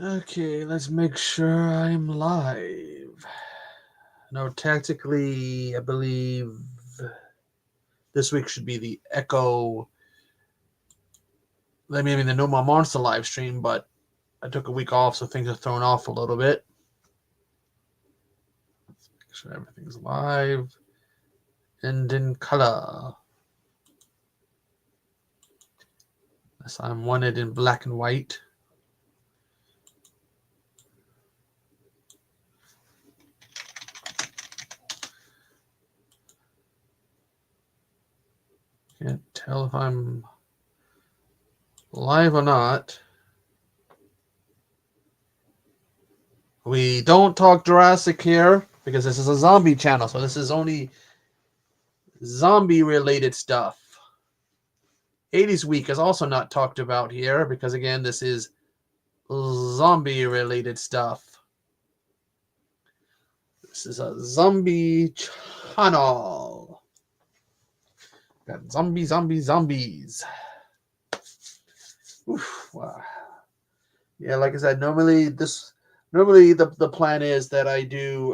Okay, let's make sure I'm live. No, tactically, I believe this week should be the Echo. Maybe the No More Monster live stream, but I took a week off, so things are thrown off a little bit. Let's make sure everything's live and in color. Yes, I'm wanted in black and white. Can't tell if I'm live or not. We don't talk Jurassic here because this is a zombie channel, so this is only zombie related stuff. 80s week is also not talked about here because again this is zombie related stuff. This is a zombie channel. Got zombies. Oof, wow. Yeah, like I said, normally the plan is that I do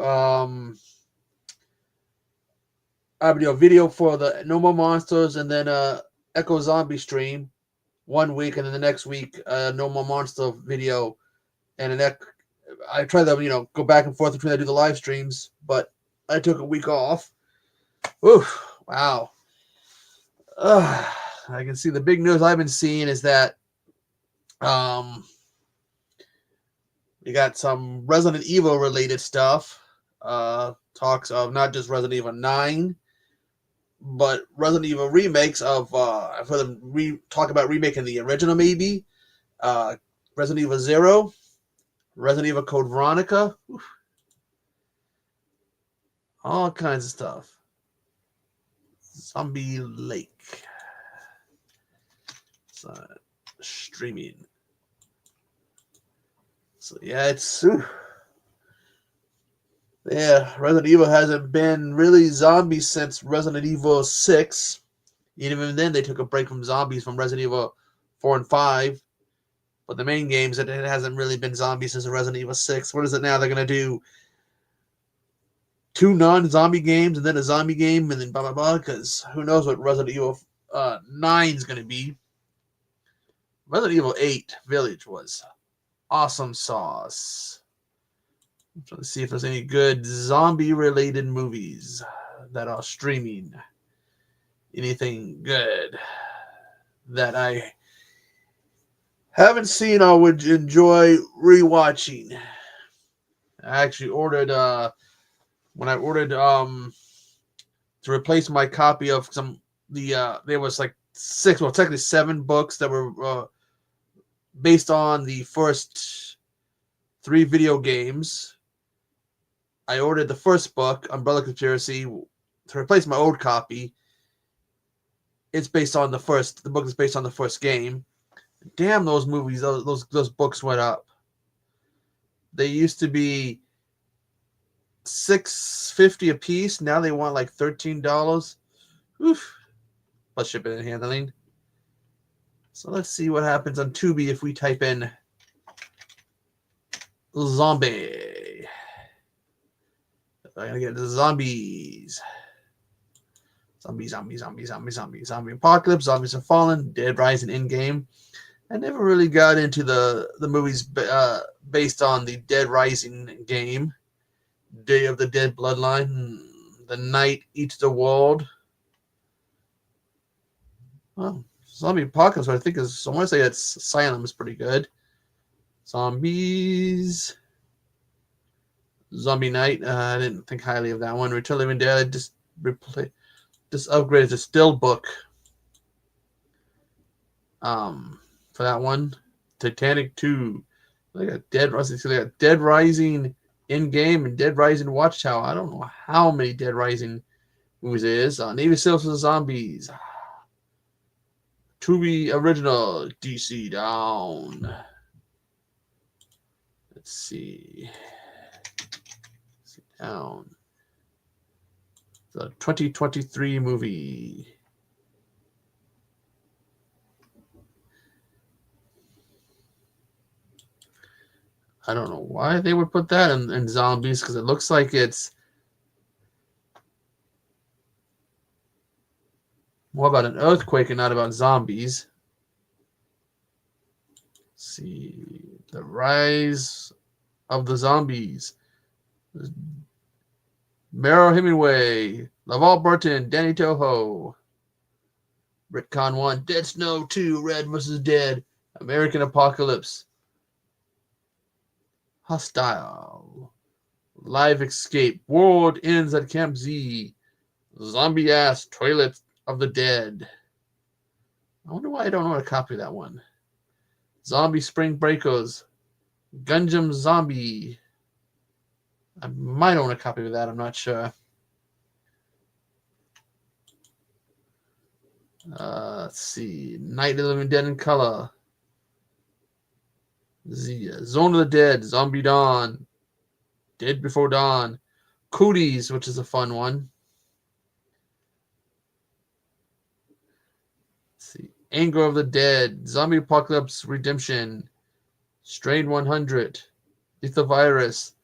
a video for the No More Monsters and then Echo Zombie stream 1 week, and then the next week No More Monster video and an I try to go back and forth between I do the live streams, but I took a week off. Oof, wow. I can see the big news I've been seeing is that we got some Resident Evil related stuff. Talks of not just Resident Evil 9, but Resident Evil remakes of I've heard them talk about remaking the original maybe. Resident Evil 0, Resident Evil Code Veronica. Oof. All kinds of stuff. Zombie Lake. Streaming. So yeah, Resident Evil hasn't been really zombies since Resident Evil 6. Even then, they took a break from zombies from Resident Evil 4 and 5. But the main games, it hasn't really been zombies since Resident Evil 6. What is it now? They're going to do 2 non-zombie games and then a zombie game and then blah, blah, blah. Because who knows what Resident Evil 9 is going to be. Resident Evil 8 Village was awesome sauce. I'm trying to see if there's any good zombie-related movies that are streaming. Anything good that I haven't seen or would enjoy rewatching. I actually ordered when I ordered to replace my copy of there was like 6, well technically 7 books that were based on the first 3 video games. I ordered the first book, Umbrella Conspiracy, to replace my old copy. It's based on the book is based on the first game. Damn, those movies, those books went up. They used to be $6.50 a piece. Now they want like $13. Oof. Plus shipping and handling. So let's see what happens on Tubi if we type in zombie. I'm gonna get the zombies. Zombie apocalypse, zombies have fallen, Dead Rising in game. I never really got into the movies based on the Dead Rising game. Day of the Dead Bloodline, The Night Eats the World. Well, Zombie Apocalypse, I think is, I want to say it's Asylum is pretty good. Zombies. Zombie Night, I didn't think highly of that one. Return of the Living Dead, just upgraded to still book. For that one. Titanic 2. They got Dead Rising. So they got Dead Rising in game and Dead Rising Watchtower. I don't know how many Dead Rising movies there is. Navy Seals for Zombies. Tubi original. DC down. Let's see. Down. The 2023 movie. I don't know why they would put that in zombies, because it looks like it's more about an earthquake and not about zombies. Let's see, the rise of the zombies. Meryl Hemingway, LaValle Burton, Danny Toho. Retcon 1, Dead Snow 2, Red vs. Dead, American Apocalypse. Hostile. Live Escape. World Ends at Camp Z. Zombie Ass Toilet of the Dead. I wonder why I don't know how to copy that one. Zombie Spring Breakers. Gunjam Zombie. I might own a copy of that, I'm not sure. Let's see. Night of the Living Dead in Color. Zone of the Dead. Zombie Dawn. Dead Before Dawn. Cooties, which is a fun one. Let's see. Anger of the Dead. Zombie Apocalypse Redemption. Strain 100. Lethal Virus.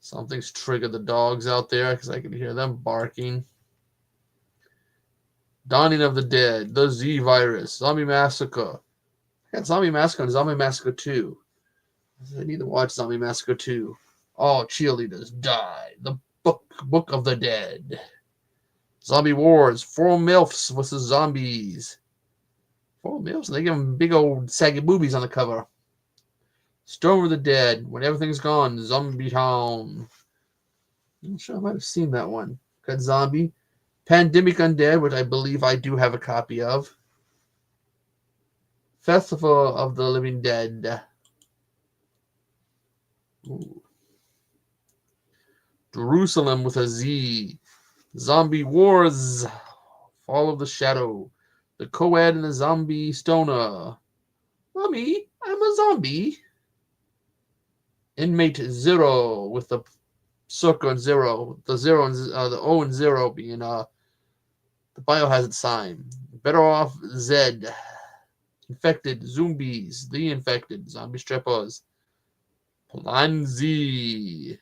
Something's triggered the dogs out there because I can hear them barking. Dawning of the Dead. The Z Virus. Zombie Massacre. I got Zombie Massacre and Zombie Massacre 2. I need to watch Zombie Massacre 2. All cheerleaders die. The Book of the Dead. Zombie Wars. 4 MILFs versus zombies. 4 MILFs? And they give them big old saggy boobies on the cover. Storm of the Dead. When Everything's Gone. Zombie Town. I'm sure I might have seen that one. Got Zombie. Pandemic Undead, which I believe I do have a copy of. Festival of the Living Dead. Ooh. Jerusalem with a Z. Zombie Wars. Fall of the Shadow. The Co-Ed and the Zombie Stoner. Mommy, I'm a zombie. Inmate Zero with the circle and zero. The zero and the O and 0 being the biohazard sign. Better Off Zed. Infected Zombies. The Infected. Zombie Strippers. Plan Z.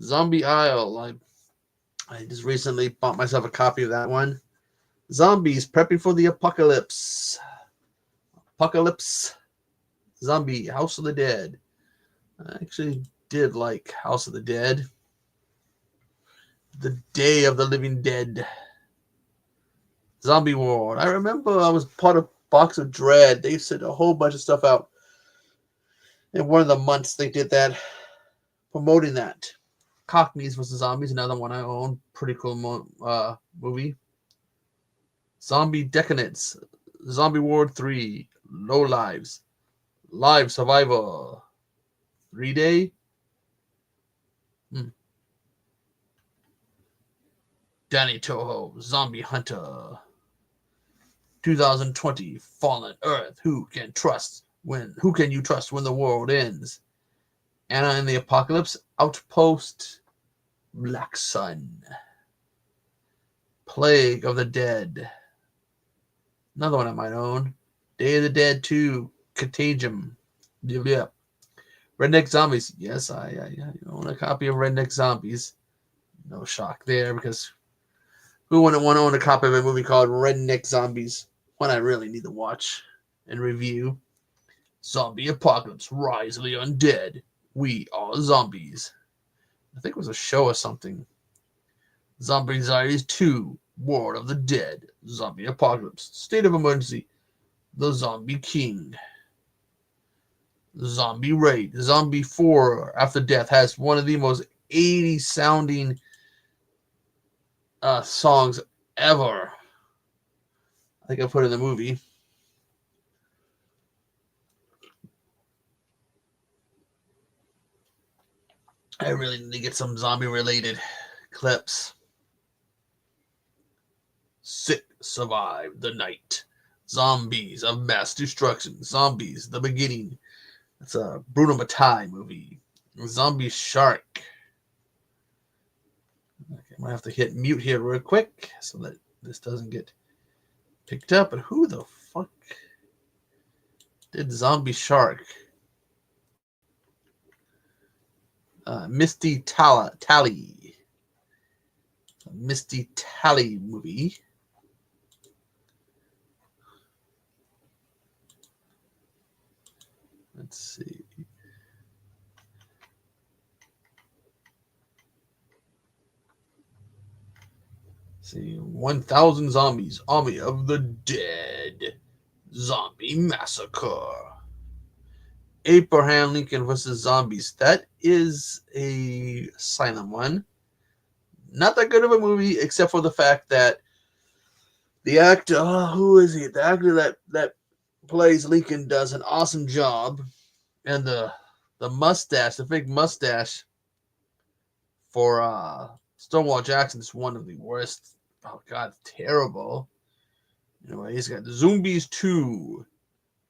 Zombie Isle. I just recently bought myself a copy of that one. Zombies Prepping for the Apocalypse. Apocalypse. Zombie House of the Dead. I actually did like House of the Dead. The Day of the Living Dead. Zombie World. I remember I was part of Box of Dread. They sent a whole bunch of stuff out. In one of the months they did that. Promoting that. Cockneys vs. Zombies, another one I own. Pretty cool movie. Zombie Decadence. Zombie World 3. Low Lives. Live Survivor. 3-Day. Danny Toho. Zombie Hunter. 2020. Fallen Earth. Who can you trust when the world ends? Anna and the Apocalypse. Outpost. Black Sun. Plague of the Dead. Another one I might own. Day of the Dead 2. Contagion. Yeah. Redneck Zombies. Yes, I own a copy of Redneck Zombies. No shock there, because who wouldn't want to own a copy of a movie called Redneck Zombies? One I really need to watch and review. Zombie Apocalypse. Rise of the Undead. We are zombies. I think it was a show or something. Zombie Anxieties 2. World of the Dead. Zombie Apocalypse. State of Emergency. The Zombie King. Zombie Raid. Zombie 4 After Death has one of the most 80s sounding songs ever. I think I put it in the movie. I really need to get some zombie related clips. Sick Survive the Night. Zombies of Mass Destruction. Zombies The Beginning. That's a Bruno Mattei movie. Zombie Shark. Okay, I'm gonna have to hit mute here real quick so that this doesn't get picked up. But who the fuck did Zombie Shark? Misty Tally. Misty Tally movie. Let's see. See, 1,000 Zombies, Army of the Dead, Zombie Massacre. Abraham Lincoln versus Zombies. That is a silent one. Not that good of a movie, except for the fact that the actor, who is he? The actor that plays Lincoln does an awesome job, and the mustache, the fake mustache for Stonewall Jackson is one of the worst. Oh God, terrible. Anyway, he's got Zombies 2,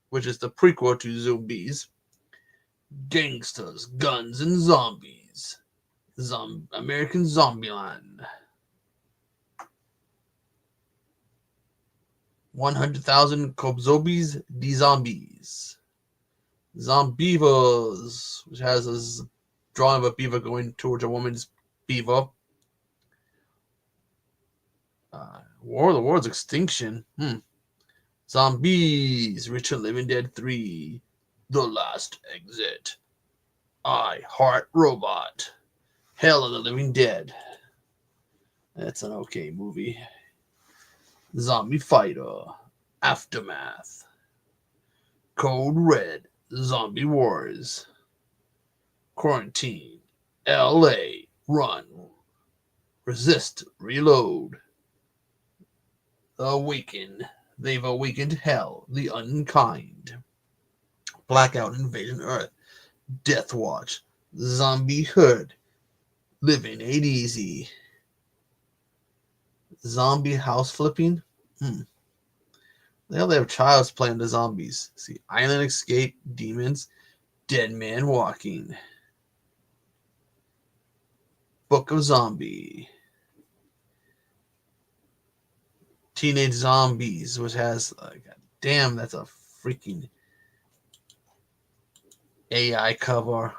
which is the prequel to Zombies. Gangsters, Guns, and Zombies. American Zombieland. 100,000 Zombies de Zombies. Zombivas, which has a drawing of a beaver going towards a woman's beaver. War of the Worlds Extinction. Zombies. Richard Living Dead 3. The Last Exit. I Heart Robot. Hell of the Living Dead. That's an okay movie. Zombie Fighter. Aftermath. Code Red. Zombie Wars. Quarantine. LA. Run. Resist. Reload. Awaken. They've awakened hell. The unkind. Blackout Invasion Earth. Death Watch. Zombie Hood. Living Ain't Easy. Zombie House Flipping. They have Child's Play the zombies. See, Island Escape, Demons, Dead Man Walking. Book of Zombie. Teenage Zombies, which has, damn, that's a freaking AI cover.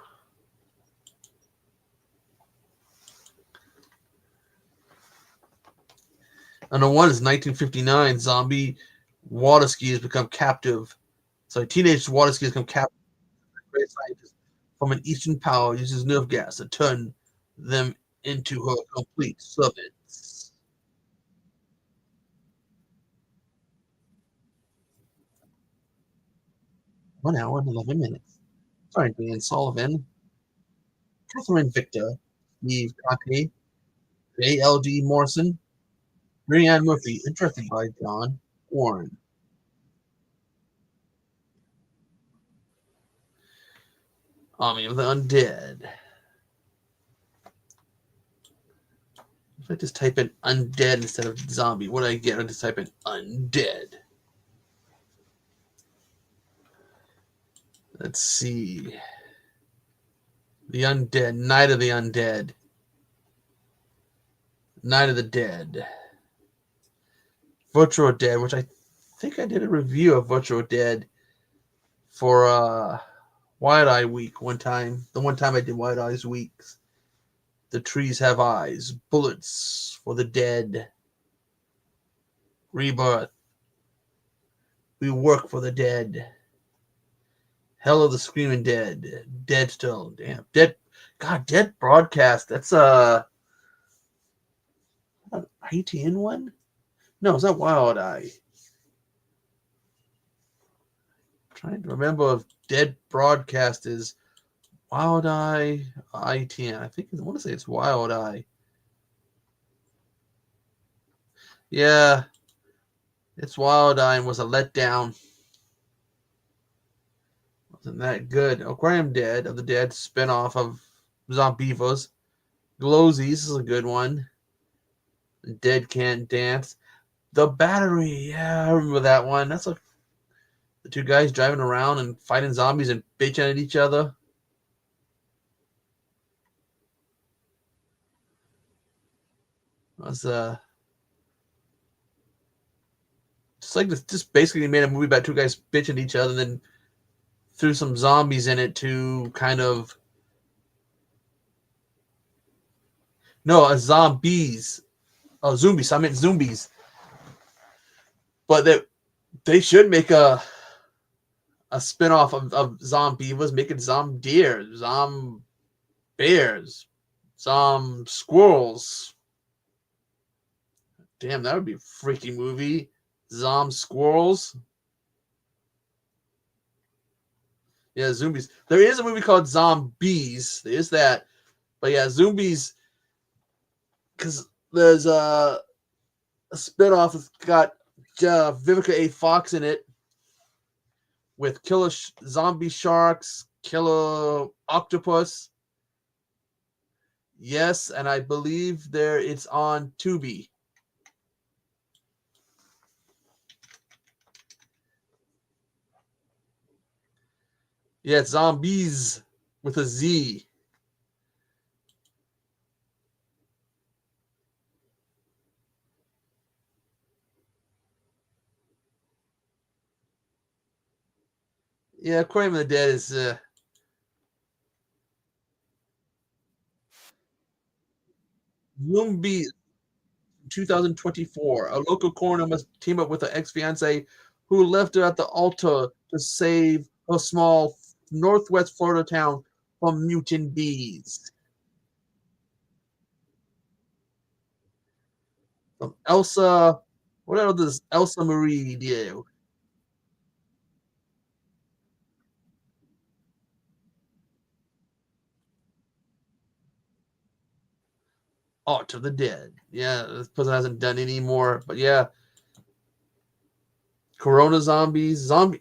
And the one is 1959. Zombie water skiers become captive. So teenage water skiers become captive. Great scientist from an Eastern power uses nerve gas to turn them into her complete servants. One hour and 11 minutes. Sorry, Dan Sullivan, Catherine Victor, Steve Cockney, J.L.D. Morrison, Marianne Murphy, interested by John Warren. Army of the Undead. If I just type in undead instead of zombie, what do I get? I just type in undead. Let's see. The Undead. Night of the Undead. Night of the Dead. Virtual Dead, which I think I did a review of Virtual Dead for Wide Eye Week one time. The one time I did Wide Eyes Weeks. The Trees Have Eyes. Bullets for the Dead. Rebirth. We Work for the Dead. Hell of the Screaming Dead. Deadstone. Damn. Dead Broadcast. That's an ITN one? No, is that Wild Eye? I'm trying to remember if Dead Broadcast is Wild Eye ITN. I want to say it's Wild Eye. Yeah. It's Wild Eye and was a letdown. Wasn't that good. Aquarium Dead of the Dead spinoff of Zombivas. Glowsies is a good one. The Dead Can't Dance. The Battery. Yeah, I remember that one. That's the two guys driving around and fighting zombies and bitching at each other. It was just basically made a movie about two guys bitching at each other and then threw some zombies in it to kind of No, zombies. Oh, zombies. I meant zombies. But they should make a spinoff of Zombievas, make it Zom Deer, Zom Bears, Zom Squirrels. Damn, that would be a freaky movie. Zom Squirrels. Yeah, zombies. There is a movie called Zombies. There is that. But yeah, zombies, because there's a spinoff. It's got Vivica A. Fox in it with killer zombie sharks, killer octopus. Yes, and I believe there it's on Tubi. Yeah, it's zombies with a Z. Yeah, Aquarium of the Dead is 2024. A local coroner must team up with an ex-fiance who left her at the altar to save a small northwest Florida town from mutant bees. From Elsa, what else does Elsa Marie do? Art of the Dead. Yeah, this person hasn't done any more, but yeah, Corona zombies, zombie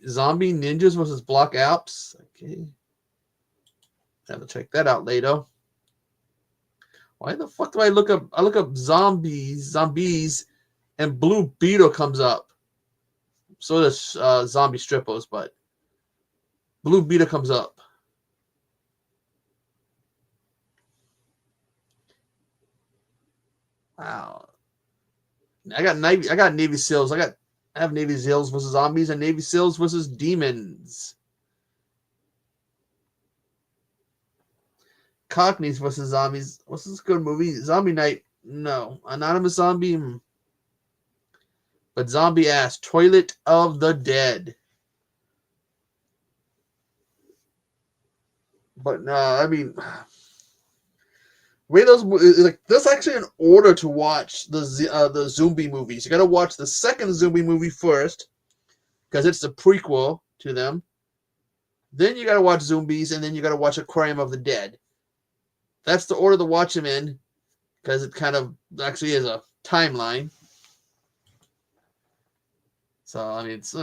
ninjas versus block apps. Okay, have to check that out later. Why the fuck do I look up? I look up zombies, and Blue Beetle comes up. So does Zombie Strippers, but Blue Beetle comes up. Wow. I got Navy SEALs. I have Navy SEALs versus zombies and Navy SEALs versus demons. Cockneys versus zombies. What's this good movie? Zombie Night. No. Anonymous Zombie. But zombie ass. Toilet of the Dead. But no, I mean, way those like there's actually an order to watch the zombie movies. You got to watch the second zombie movie first because it's the prequel to them. Then you got to watch Zombies, and then you got to watch Aquarium of the Dead. That's the order to watch them in because it kind of actually is a timeline. So I mean, it's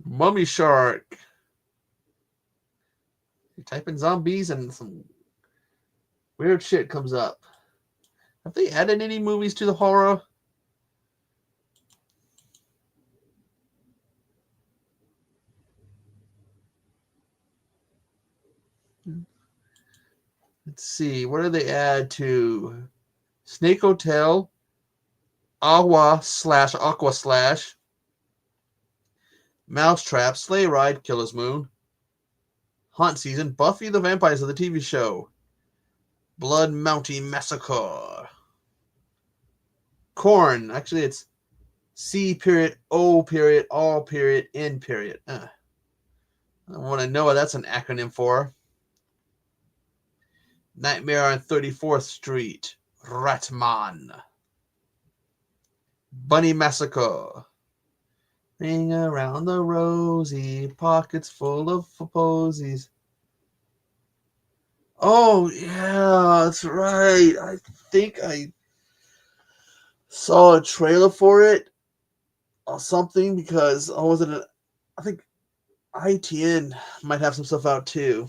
Mummy Shark. You type in zombies and some weird shit comes up. Have they added any movies to the horror? Let's see. What do they add to Snake Hotel, Aqua Slash, Mousetrap, Sleigh Ride, Killer's Moon, Haunt Season, Buffy the Vampires of the TV show, Blood Mountain Massacre, Corn. Actually, it's C period O period all period N period. I want to know what that's an acronym for. Nightmare on 34th Street, Ratman, Bunny Massacre, Ring around the rosy, pockets full of posies. Oh yeah, that's right. I think I saw a trailer for it or something because I wasn't. I think ITN might have some stuff out too.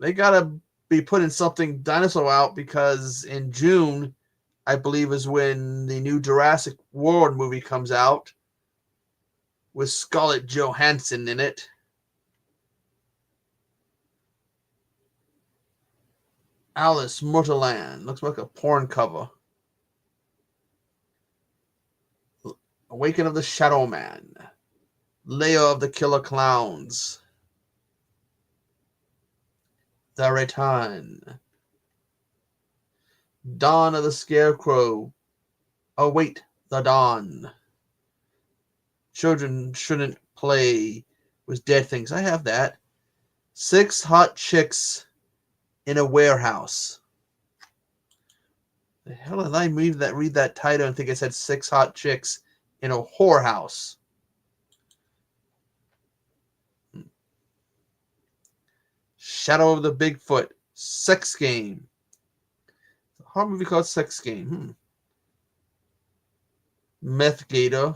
They gotta be putting something dinosaur out because in June, I believe, is when the new Jurassic World movie comes out with Scarlett Johansson in it. Alice Murderland looks like a porn cover. Awaken of the Shadow Man. Lair of the Killer Clowns. The Return. Dawn of the Scarecrow. Await the Dawn. Children shouldn't play with dead things. I have that. Six Hot Chicks in a Warehouse. The hell did I read that title and think it said Six Hot Chicks in a Whorehouse? Shadow of the Bigfoot. Sex Game. A horror movie called Sex Game. Meth Gator.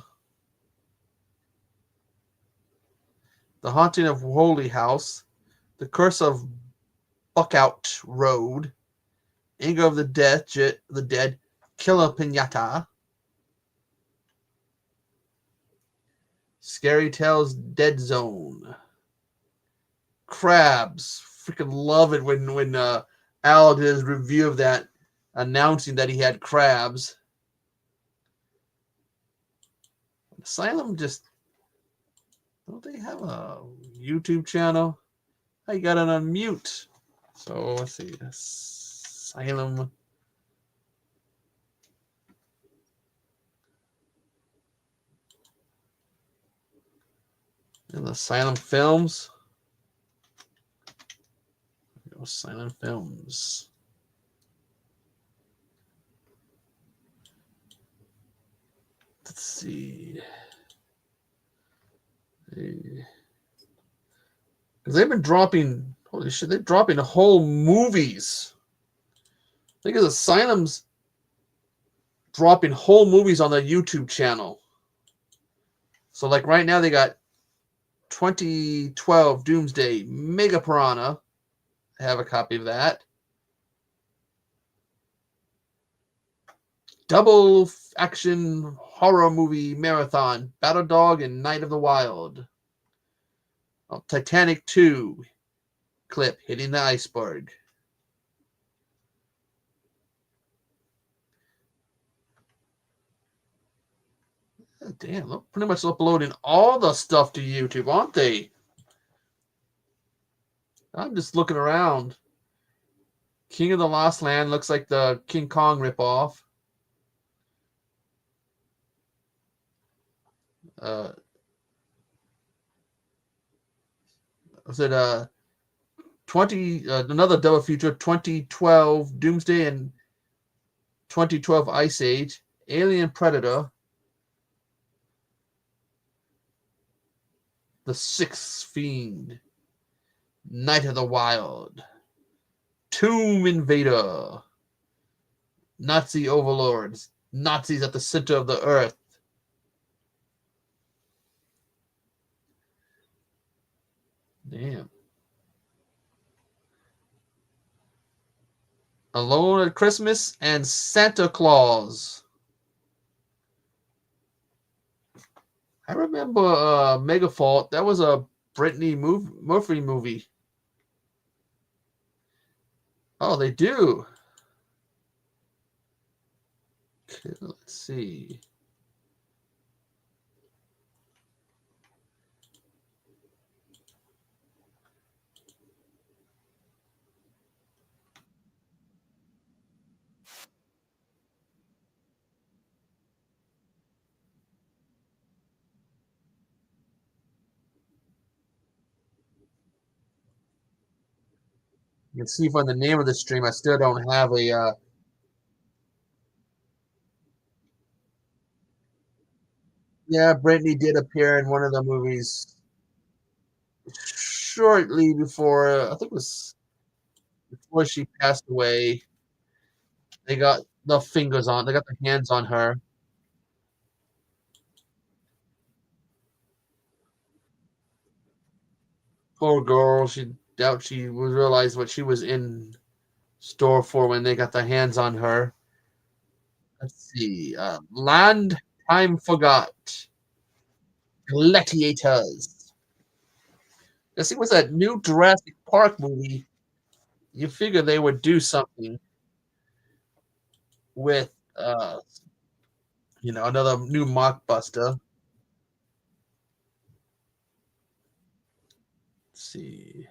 The Haunting of Holy House. The Curse of Buckout Road. Anger of the Dead. Killer Pinata. Scary Tales Dead Zone. Crabs. Freaking love it when Al did his review of that, announcing that he had crabs. Asylum just, don't they have a YouTube channel? I got it on mute. So let's see. Asylum. And the Asylum Films. Asylum Films. Let's see. Because they've been dropping, holy shit, they're dropping whole movies. I think it's Asylum's dropping whole movies on their YouTube channel. So like right now they got 2012 Doomsday Mega Piranha. I have a copy of that. Double action horror movie marathon, Battle Dog and Night of the Wild. Oh, Titanic 2 clip, Hitting the Iceberg. Oh, damn, they're pretty much uploading all the stuff to YouTube, aren't they? I'm just looking around. King of the Lost Land looks like the King Kong ripoff. Was it 20 another double feature, 2012 Doomsday and 2012 Ice Age, Alien Predator, The Sixth Fiend, Night of the Wild, Tomb Invader, Nazi Overlords, Nazis at the Center of the Earth. Damn. Alone at Christmas and Santa Claus. I remember Megafault. That was a Murphy movie. Oh, they do. Okay, let's see. You can see from the name of the stream, I still don't have a. Yeah, Brittany did appear in one of the movies shortly before. I think it was before she passed away. They got the fingers on. They got their hands on her. Poor girl. She doubt she would realize what she was in store for when they got their hands on her. Let's see. Land Time Forgot. Gladiators. Let's see, what's that new Jurassic Park movie? You figure they would do something with, another new mockbuster. Let's see.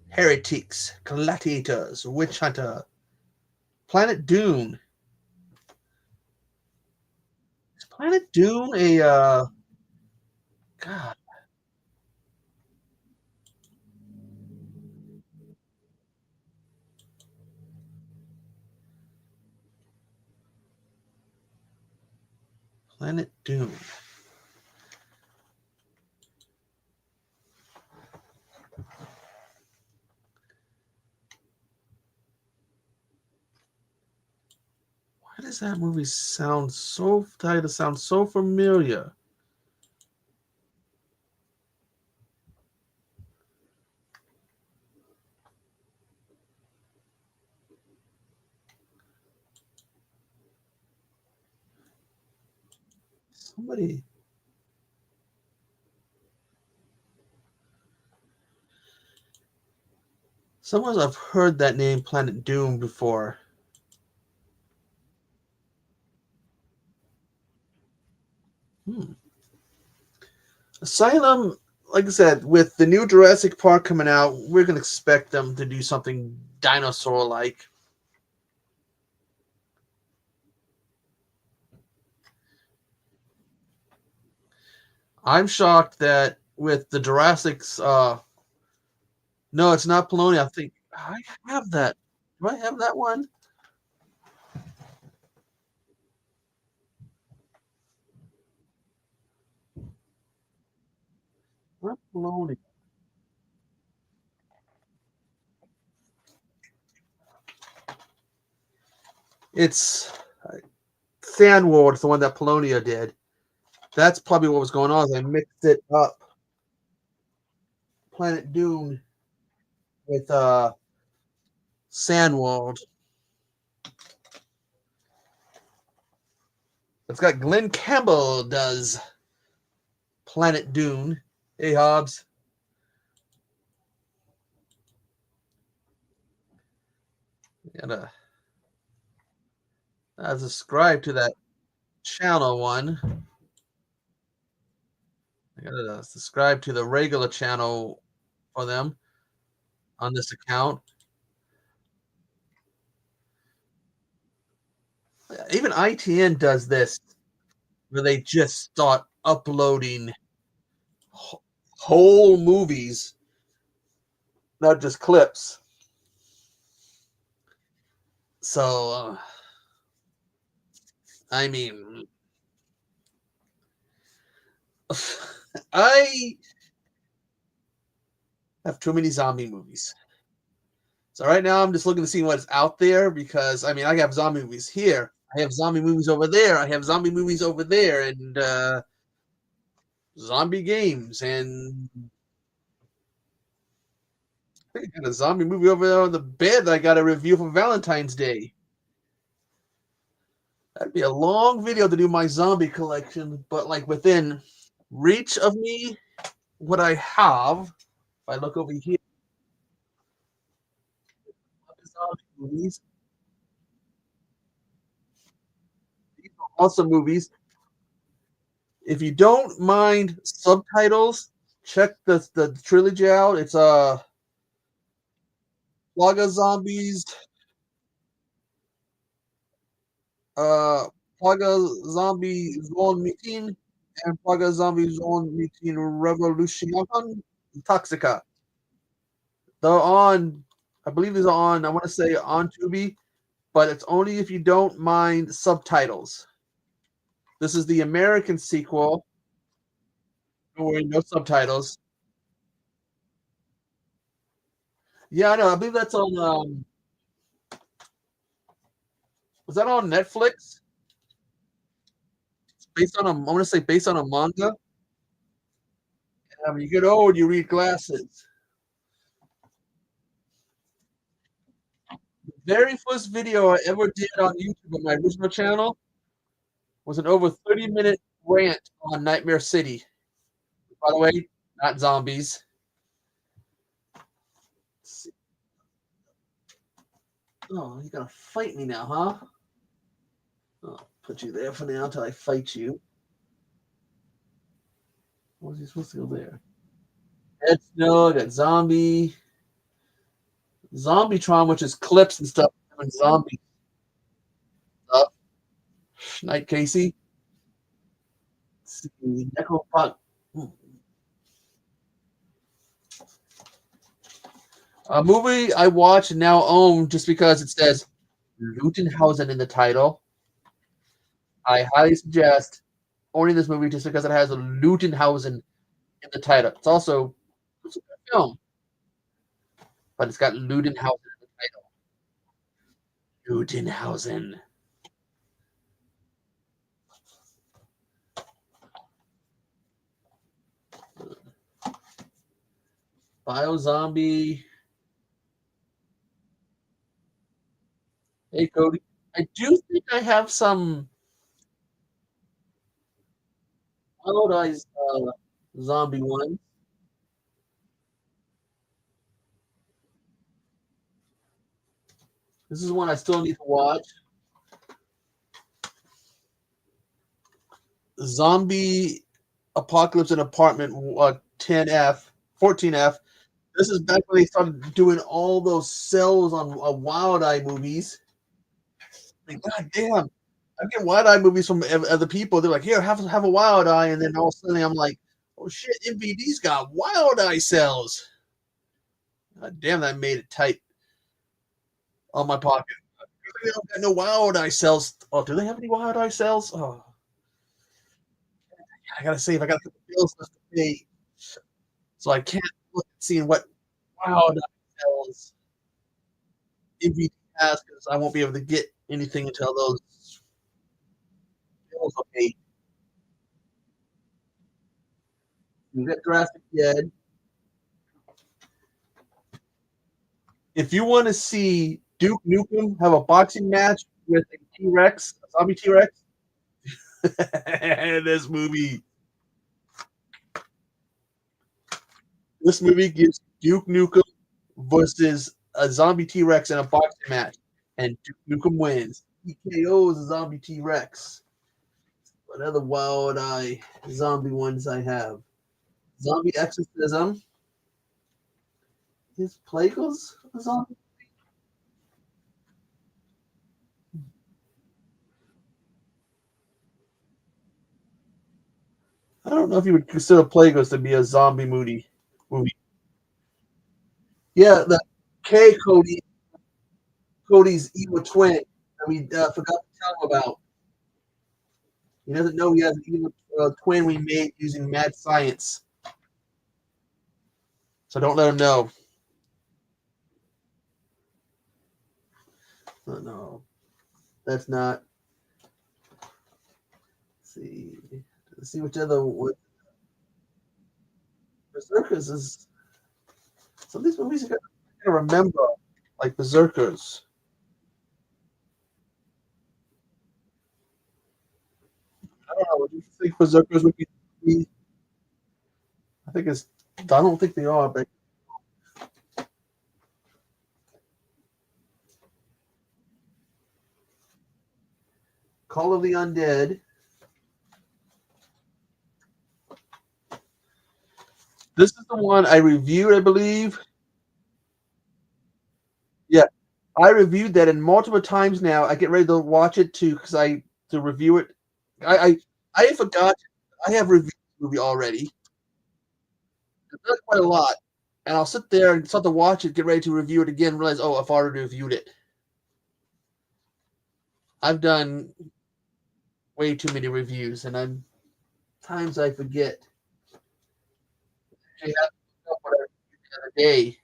Heretics, Gladiators, Witch Hunter, Planet Dune. Is Planet Dune a God? Planet Dune. Why does that movie sound so title sound so familiar? Somebody, someone I've heard that name, Planet Doom, before. Hmm. Asylum, like I said, with the new Jurassic Park coming out, we're gonna expect them to do something dinosaur-like. I'm shocked that with the Jurassic's, no, it's not Poloni. I think I have that. Do I have that one? Not Poloni. It's Sandworld. It's the one that Polonia did. That's probably what was going on. Is I mixed it up. Planet Dune with Sandworld. It's got Glenn Campbell does Planet Dune. Hey Hobbs, gotta subscribe to that channel one. I gotta subscribe to the regular channel for them on this account. Even ITN does this, where they just start uploading whole movies, not just clips. So, I mean, I have too many zombie movies. So right now I'm just looking to see what's out there because I mean I have zombie movies here. I have zombie movies over there. I have zombie movies over there and zombie games and I got a zombie movie over there on the bed that I got a review for Valentine's Day. That'd be a long video to do my zombie collection, but like within reach of me, what I have, if I look over here, zombie movies, these are awesome movies. If you don't mind subtitles, check the trilogy out. It's Plaga Zombies, uh Plaga Zombie Zone Meeting, and Plaga Zombie Zone Meeting Revolution Toxica. They're on, I believe these are on, I want to say on Tubi, but it's only if you don't mind subtitles. This is the American sequel. Don't worry, no subtitles. Yeah, I know. I believe that's on. Was that on Netflix? Based on a, I want to say based on a manga. When you get old, you read glasses. The very first video I ever did on YouTube on my original channel was an over 30-minute rant on Nightmare City. By the way, not zombies. Oh, you're gonna fight me now, huh? I'll put you there for now until I fight you. What was he supposed to go there? Dead Snow, I got zombie. Zombie-tron, which is clips and stuff, and zombie stuff. Night Casey. Let's see, Necropot. A movie I watch and now own just because it says Lutenhausen in the title. I highly suggest owning this movie just because it has a Lutenhausen in the title. It's a good film, but it's got Ludenhausen in the title. Ludenhausen. Bio Zombie. Hey Cody. I do think I have some Wild zombie ones. This is one I still need to watch. Zombie Apocalypse in Apartment 10F, 14F. This is back when they started doing all those cells on Wild Eye movies. Like, God damn. I get Wild Eye movies from other people. They're like, here, have a Wild Eye. And then all of a sudden I'm like, oh shit, MVD's got Wild Eye cells. God damn, that made it tight on my pocket. They don't got no Wild Eye cells. Oh, do they have any Wild Eye cells? Oh, I gotta save. I gotta put the bills left to pay. So I can't look at seeing what Wild Eye cells MVD has because I won't be able to get anything until those bills are paid. You get Jurassic Dead. If you want to see Duke Nukem have a boxing match with a T-Rex, a zombie T-Rex, this movie gives Duke Nukem versus a zombie T-Rex in a boxing match, and Duke Nukem wins. He KOs a zombie T-Rex. What other Wild Eye zombie ones I have? Zombie Exorcism. Is Plagueis a zombie? I don't know if you would consider Plagueis to be a zombie movie. Yeah, the K Cody's evil twin that we forgot to tell him about. He doesn't know he has an evil twin we made using mad science. So don't let him know. Oh, no, that's not. Let's see which other what Berserkers is. Some of these movies I gotta remember, like Berserkers. I don't know. What do you think Berserkers would be? I think it's. I don't think they are, but Call of the Undead. This is the one I reviewed, I believe. Yeah, I reviewed that and multiple times now. I get ready to watch it too because I to review it. I I forgot I have reviewed the movie already. I've done quite a lot, and I'll sit there and start to watch it, get ready to review it again, realize I've already reviewed it. I've done way too many reviews, and I'm times I forget. Actually, I what I reviewed the other day.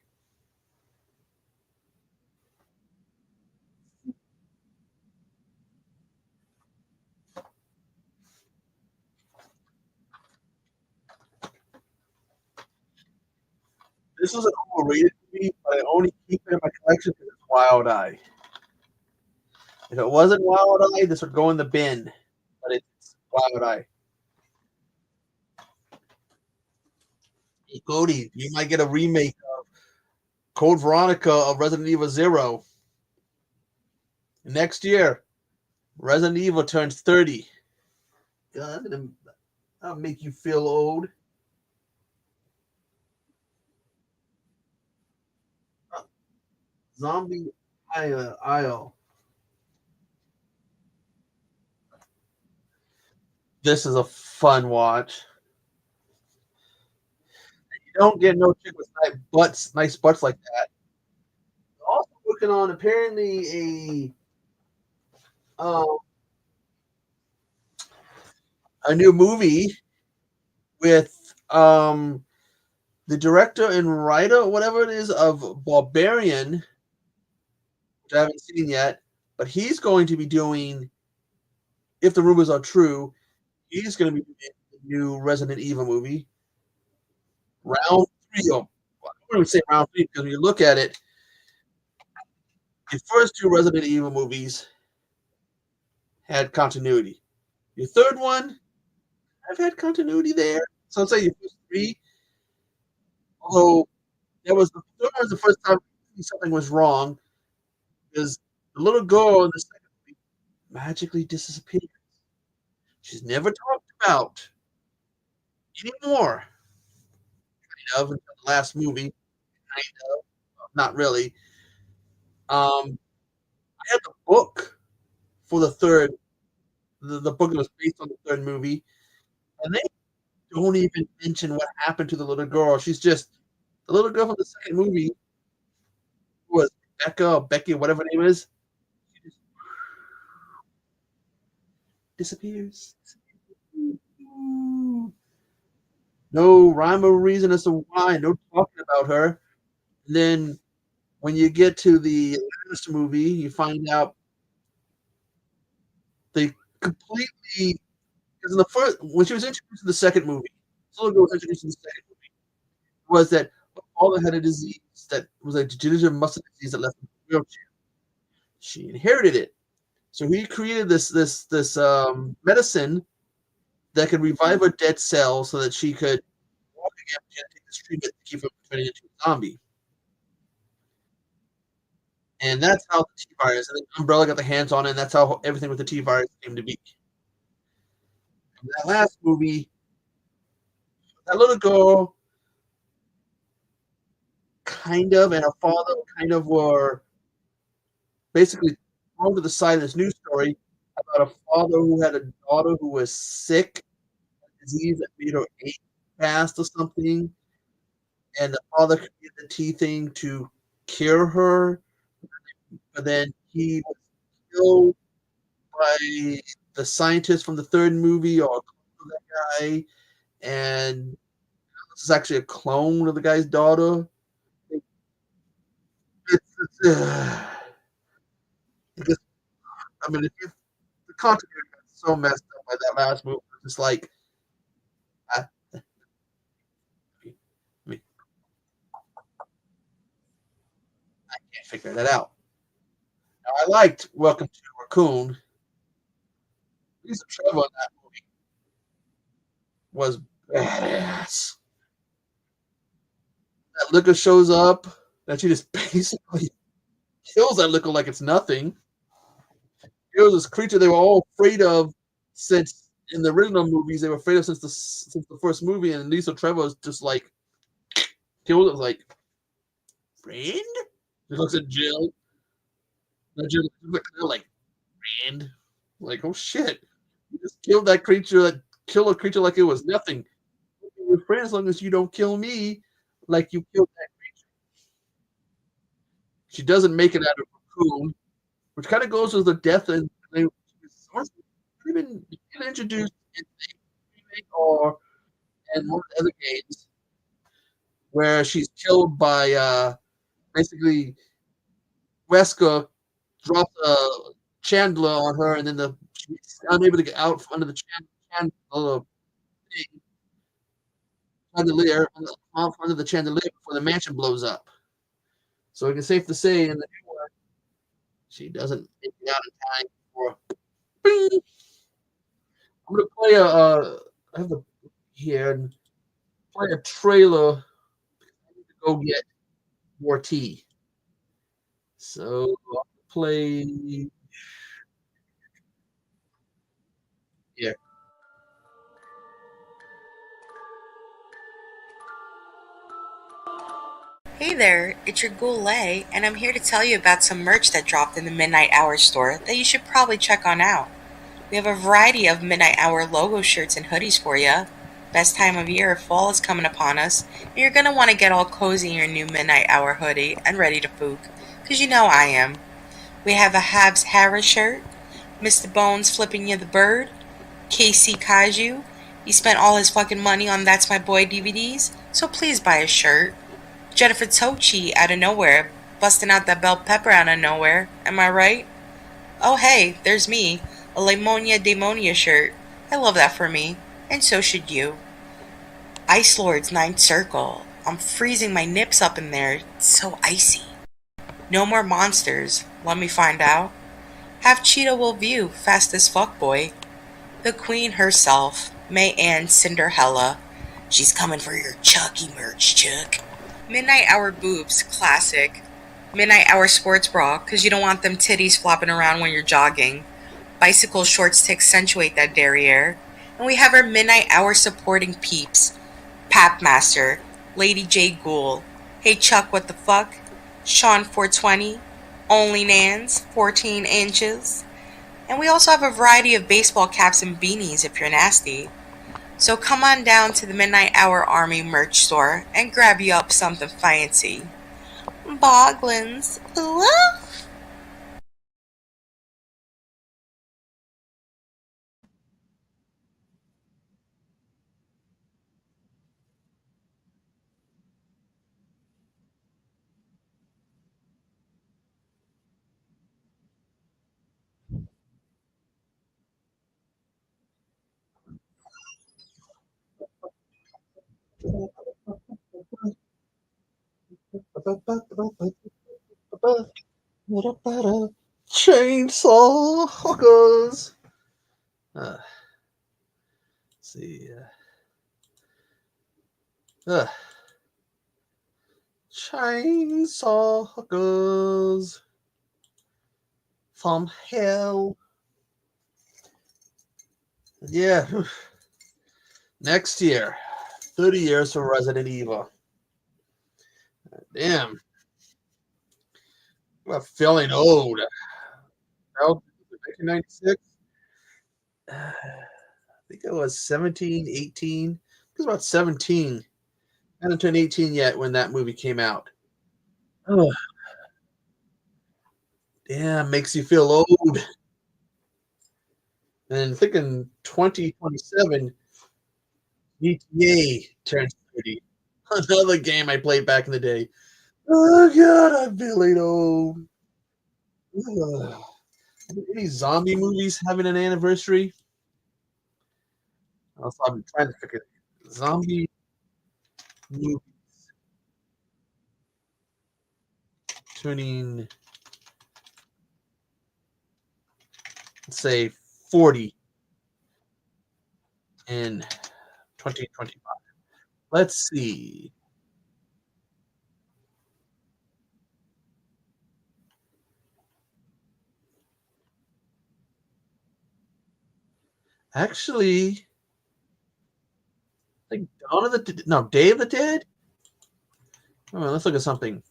This is an overrated movie, but I only keep it in my collection because it's Wild Eye. If it wasn't Wild Eye, this would go in the bin. But it's Wild Eye. Hey, Cody, you might get a remake of Code Veronica of Resident Evil Zero next year. Resident Evil turns 30. God, that'll make you feel old. Zombie Isle. This is a fun watch. You don't get no chick with nice butts like that. Also working on apparently uh, a new movie with the director and writer, whatever it is, of Barbarian, which I haven't seen yet. But he's going to be doing, if the rumors are true, he's going to be doing the new Resident Evil movie. Round three. I wouldn't say round three because when you look at it, the first two Resident Evil movies had continuity. Your third one, I've had continuity there. So I'll say your first three, although that was the third one was the first time something was wrong because the little girl in the second movie magically disappeared. She's never talked about anymore. Of until the last movie, kind of, not really. I had the book for the third, the book that was based on the third movie, and they don't even mention what happened to the little girl. She's just the little girl from the second movie who was Becca or Becky, whatever her name is. She just disappears. No rhyme or reason as to why. No talking about her. And then when you get to the last movie, you find out they completely because in the first when she was introduced in the second movie, this little girl was introduced in the second movie, was that her father had a disease that was a degenerative muscle disease that left him in a wheelchair. She inherited it. So he created this medicine that could revive her dead cells so that she could walk again. She had to take this treatment to keep her from turning into a zombie. And that's how the T virus and then Umbrella got the hands on it, and that's how everything with the T virus came to be. In that last movie, that little girl kind of and her father kind of were basically thrown to the side of this news story about a father who had a daughter who was sick, a disease that made her age fast or something, and the father created the T thing to cure her, but then he was killed by the scientist from the third movie or that guy, and this is actually a clone of the guy's daughter. It's it just, I mean, the continuity got so messed up by that last movie. It's just like, I, I mean, I can't figure that out. Now, I liked Welcome to Raccoon. Lisa Trevor in that movie was badass. That liquor shows up, that she just basically kills that liquor like it's nothing. It was this creature they were all afraid of since in the original movies they were afraid of since the first movie, and Lisa Trevor is just like killed it like friend. He looks at Jill. And Jill looks at her like friend. Like oh shit, you just killed that creature. That kill a creature like it was nothing. You're friends as long as you don't kill me like you killed that. She doesn't make it out of Raccoon, which kind of goes with the death and they even introduced in the remake or in one of the other games where she's killed by basically Wesker drops a chandelier on her and then she's unable to get out from under the chandelier under the chandelier before the mansion blows up. So it's safe to say in the new one, she doesn't make it out in time for. Bing! I'm gonna play I have the here and play a trailer to go get more tea. So I'll play. Yeah. Hey there, it's your Goulet, and I'm here to tell you about some merch that dropped in the Midnight Hour store that you should probably check on out. We have a variety of Midnight Hour logo shirts and hoodies for you. Best time of year, fall is coming upon us, and you're gonna want to get all cozy in your new Midnight Hour hoodie and ready to fook, 'cause you know I am. We have a Habs Harris shirt, Mr. Bones flipping you the bird, KC Kaiju. He spent all his fucking money on That's My Boy DVDs, so please buy a shirt. Jennifer Tochi out of nowhere, busting out that bell pepper out of nowhere. Am I right? Oh hey, there's me, a Limonia Demonia shirt. I love that for me, and so should you. Ice Lord's Ninth Circle. I'm freezing my nips up in there. It's so icy. No more monsters. Let me find out. Have Cheetah will view, fast as fuck boy. The Queen herself, May Ann Cinderella. She's coming for your Chucky merch, Chuck. Midnight Hour boobs, classic. Midnight Hour sports bra, because you don't want them titties flopping around when you're jogging. Bicycle shorts to accentuate that derriere. And we have our Midnight Hour supporting peeps. Papmaster, Lady J Ghoul, Hey Chuck what the fuck, Sean 420, Only Nans, 14 inches. And we also have a variety of baseball caps and beanies if you're nasty. So come on down to the Midnight Hour Army merch store and grab you up something fancy. Boglins. Ooh. Chainsaw hookers. Let's see. Uh, Chainsaw hookers from hell. Yeah. Next year, 30 years for Resident Evil. Damn. I'm feeling old. 1996? I think I was 17, 18. I was about 17. I hadn't turned 18 yet when that movie came out. Oh, damn, makes you feel old. And thinking 2027, GTA turns 30. Another game I played back in the day. Oh god, I'm feeling old. Ugh. Any zombie movies having an anniversary? Also, I'm trying to figure zombie movie turning, let's say, 40 in 2025. Let's see. Actually, like Dawn of the no Day of the Dead. Oh, let's look at something.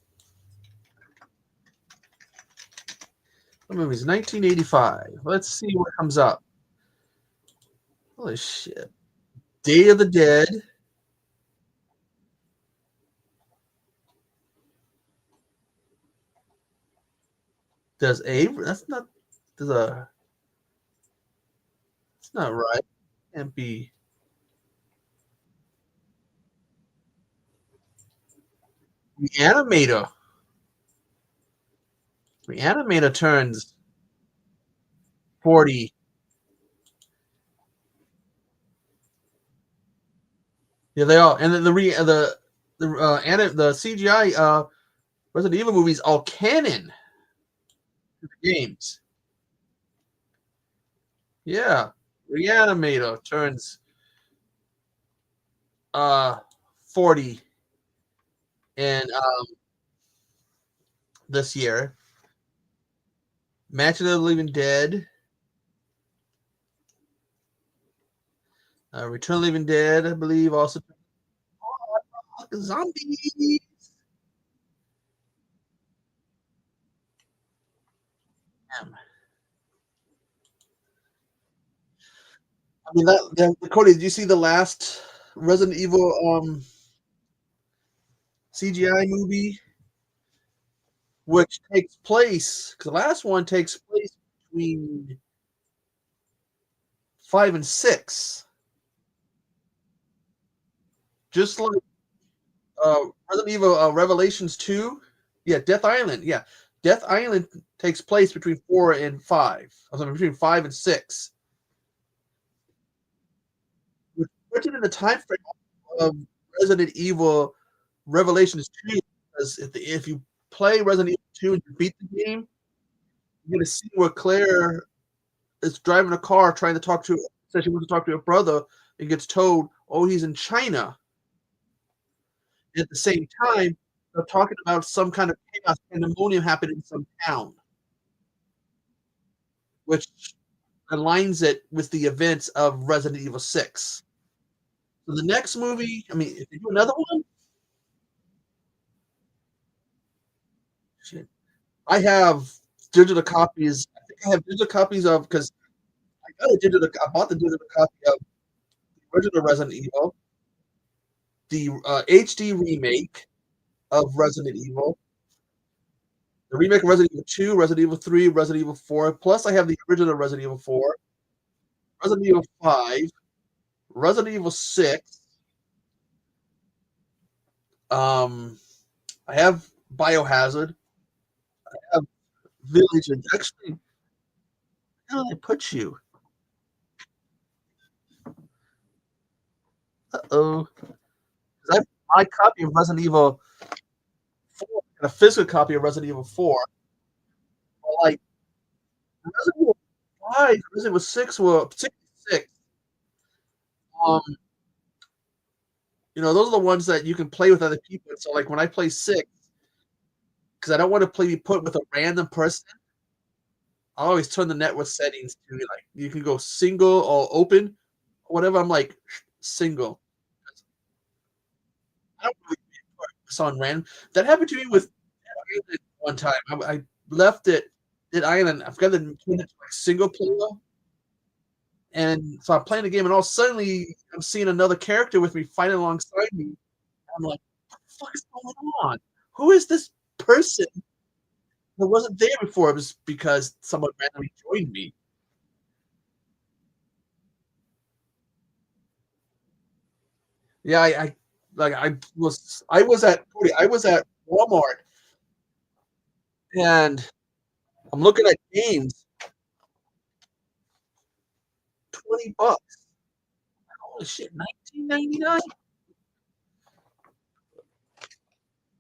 What movie is 1985? Let's see what comes up. Holy shit! Day of the Dead. Does a that's not does a it's not right. Can't be the animator. The animator turns 40. Yeah, they all and the CGI Resident Evil movies all canon to the games. Yeah, Reanimator turns uh 40 in this year. Match of the Living Dead, Return of the Living Dead, I believe also. Oh, zombies. Damn. I mean, Cody, did you see the last Resident Evil CGI movie, which takes place? Because the last one takes place between 5 and 6, just like Resident Evil Revelations 2. Yeah, Death Island. Yeah, Death Island takes place between 4 and 5. I mean, between 5 and 6. Which puts it in the time frame of Resident Evil Revelations 2. Because if you play Resident Evil 2 and you beat the game, you get a scene where Claire is driving a car trying to talk to, says she wants to talk to her brother, and gets told, oh, he's in China. At the same time, they're talking about some kind of chaos pandemonium happened in some town, which aligns it with the events of Resident Evil 6. So the next movie, I mean, if they do another one, shit. I have digital copies. I think I have digital copies of, because I bought the digital copy of the original Resident Evil, the HD remake of Resident Evil, the remake of Resident Evil 2, Resident Evil 3, Resident Evil 4. Plus, I have the original Resident Evil 4, Resident Evil 5, Resident Evil 6. Um, I have Biohazard. I have Village. And actually, how did I put you? Uh-oh. I have my copy of Resident Evil 4 and a physical copy of Resident Evil 4. Well, like, Resident Evil 5, Resident Evil 6 were 66. Um, those are the ones that you can play with other people. So, like, when I play 6, because I don't want to put with a random person, I always turn the network settings to, like, you can go single or open, or whatever. I'm like single. I don't really focus on random. That happened to me with Island one time. I left it at Island. I've got to turn it to like single player, and so I'm playing the game, and all suddenly I'm seeing another character with me fighting alongside me. I'm like, what the fuck is going on? Who is this person that wasn't there before? It was because someone randomly joined me. Yeah, I was at Walmart, and I'm looking at games, $20. Holy shit, 19.99?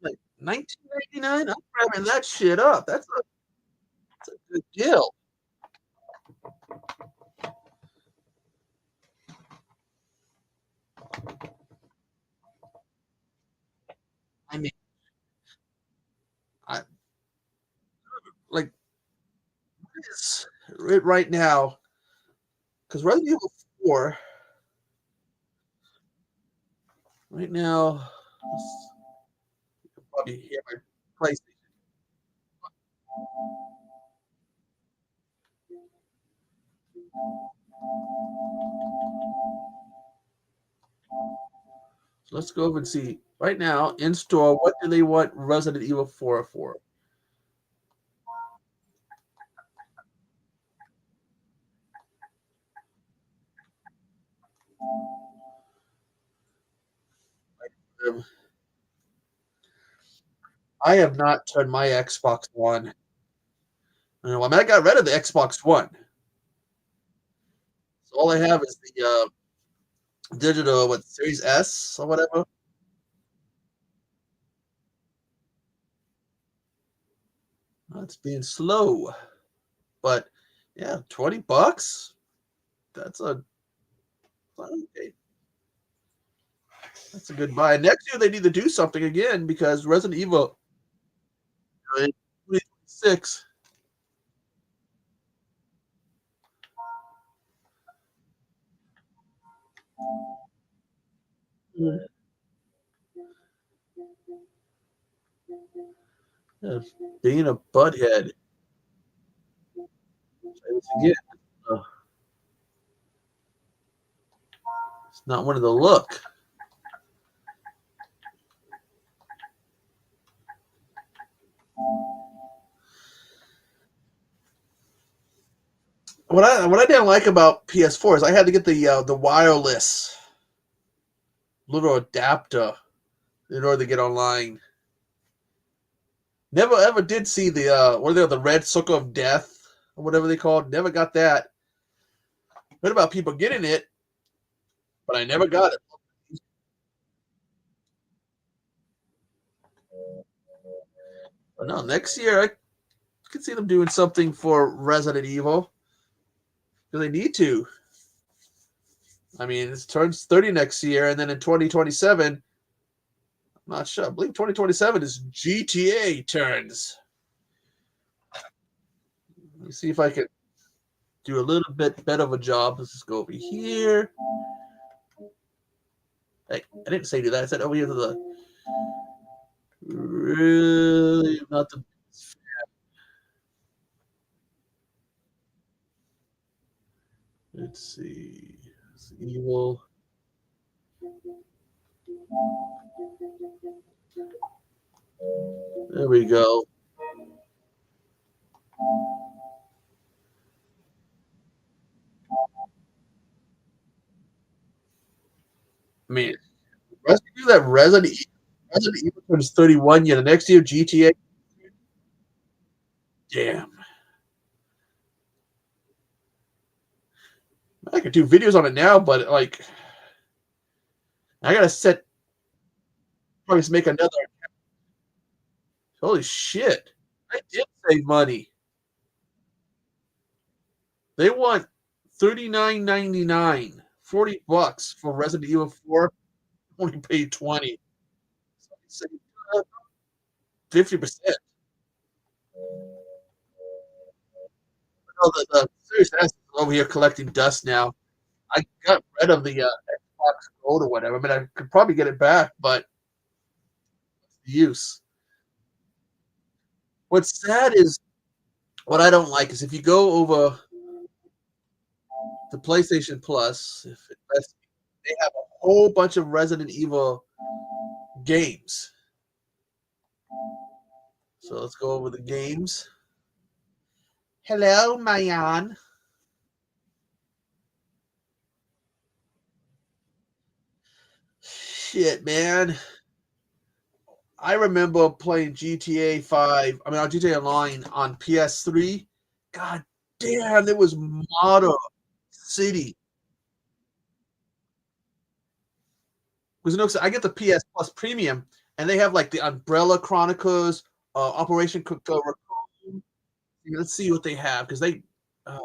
Like 19.99? I'm grabbing that shit up. That's a good deal. I mean, I like it's right now because Resident Evil 4 right now. You can probably hear my PlayStation. So let's go over and see right now in store. What do they want Resident Evil 4 for? Um, I have not turned my Xbox One. I mean, I got rid of the Xbox One. So all I have is the digital, what, Series S or whatever. It's being slow, but yeah, $20. That's okay. That's a good buy. Next year they need to do something again because Resident Evil 2026. Yeah, being a butthead. Once again, uh, it's not one of the look. What I didn't like about PS4 is I had to get the wireless little adapter in order to get online. Never ever did see what are they, the red circle of death or whatever they called. Never got that. Heard about people getting it, but I never got it. But no, next year I could see them doing something for Resident Evil because they need to. I mean, it turns 30 next year, and then in 2027, I'm not sure. I believe 2027 is GTA turns. Let me see if I can do a little bit better of a job. Let's just go over here. Hey, I didn't say do that. I said over here to the really not the. Let's see. It's evil. There we go. I mean, Resident Evil, that Resident Evil turns 31 year. The next year, GTA. Damn. I could do videos on it now, but like, I gotta set. Probably just make another. Holy shit! I did save money. They want $39.99, $40 for Resident Evil 4. Only paid 20. So 50%. No, the Series S is over here collecting dust now. I got rid of the Xbox Gold or whatever. I mean, I could probably get it back, but the use. What's sad is what I don't like is if you go over the PlayStation Plus, if it, they have a whole bunch of Resident Evil games. So let's go over the games. Hello, Mayan. Shit, man. I remember playing GTA 5, I mean, on GTA Online on PS3. God damn, it was Motor City. Because no, I get the PS Plus Premium, and they have like the Umbrella Chronicles, Operation Raccoon. Let's see what they have because they. Uh,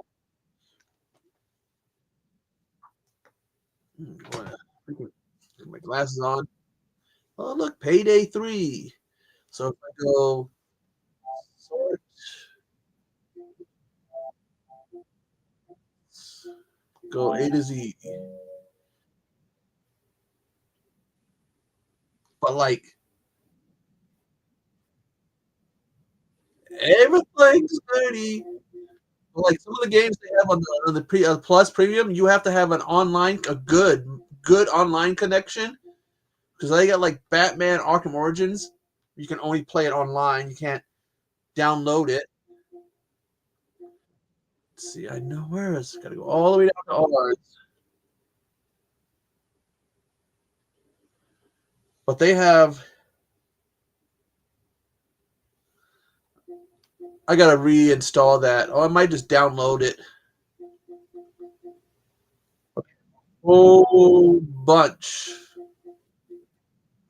put my glasses on. Oh, look, Payday 3. So if I go sort, go A to Z. But like everything's dirty. But like some of the games they have on the Plus Premium, you have to have an online, a good online connection because they got like Batman Arkham Origins. You can only play it online. You can't download it. Let's see, I know where it's got to go all the way down to ours. But they have. I gotta reinstall that. Oh, I might just download it. Whole bunch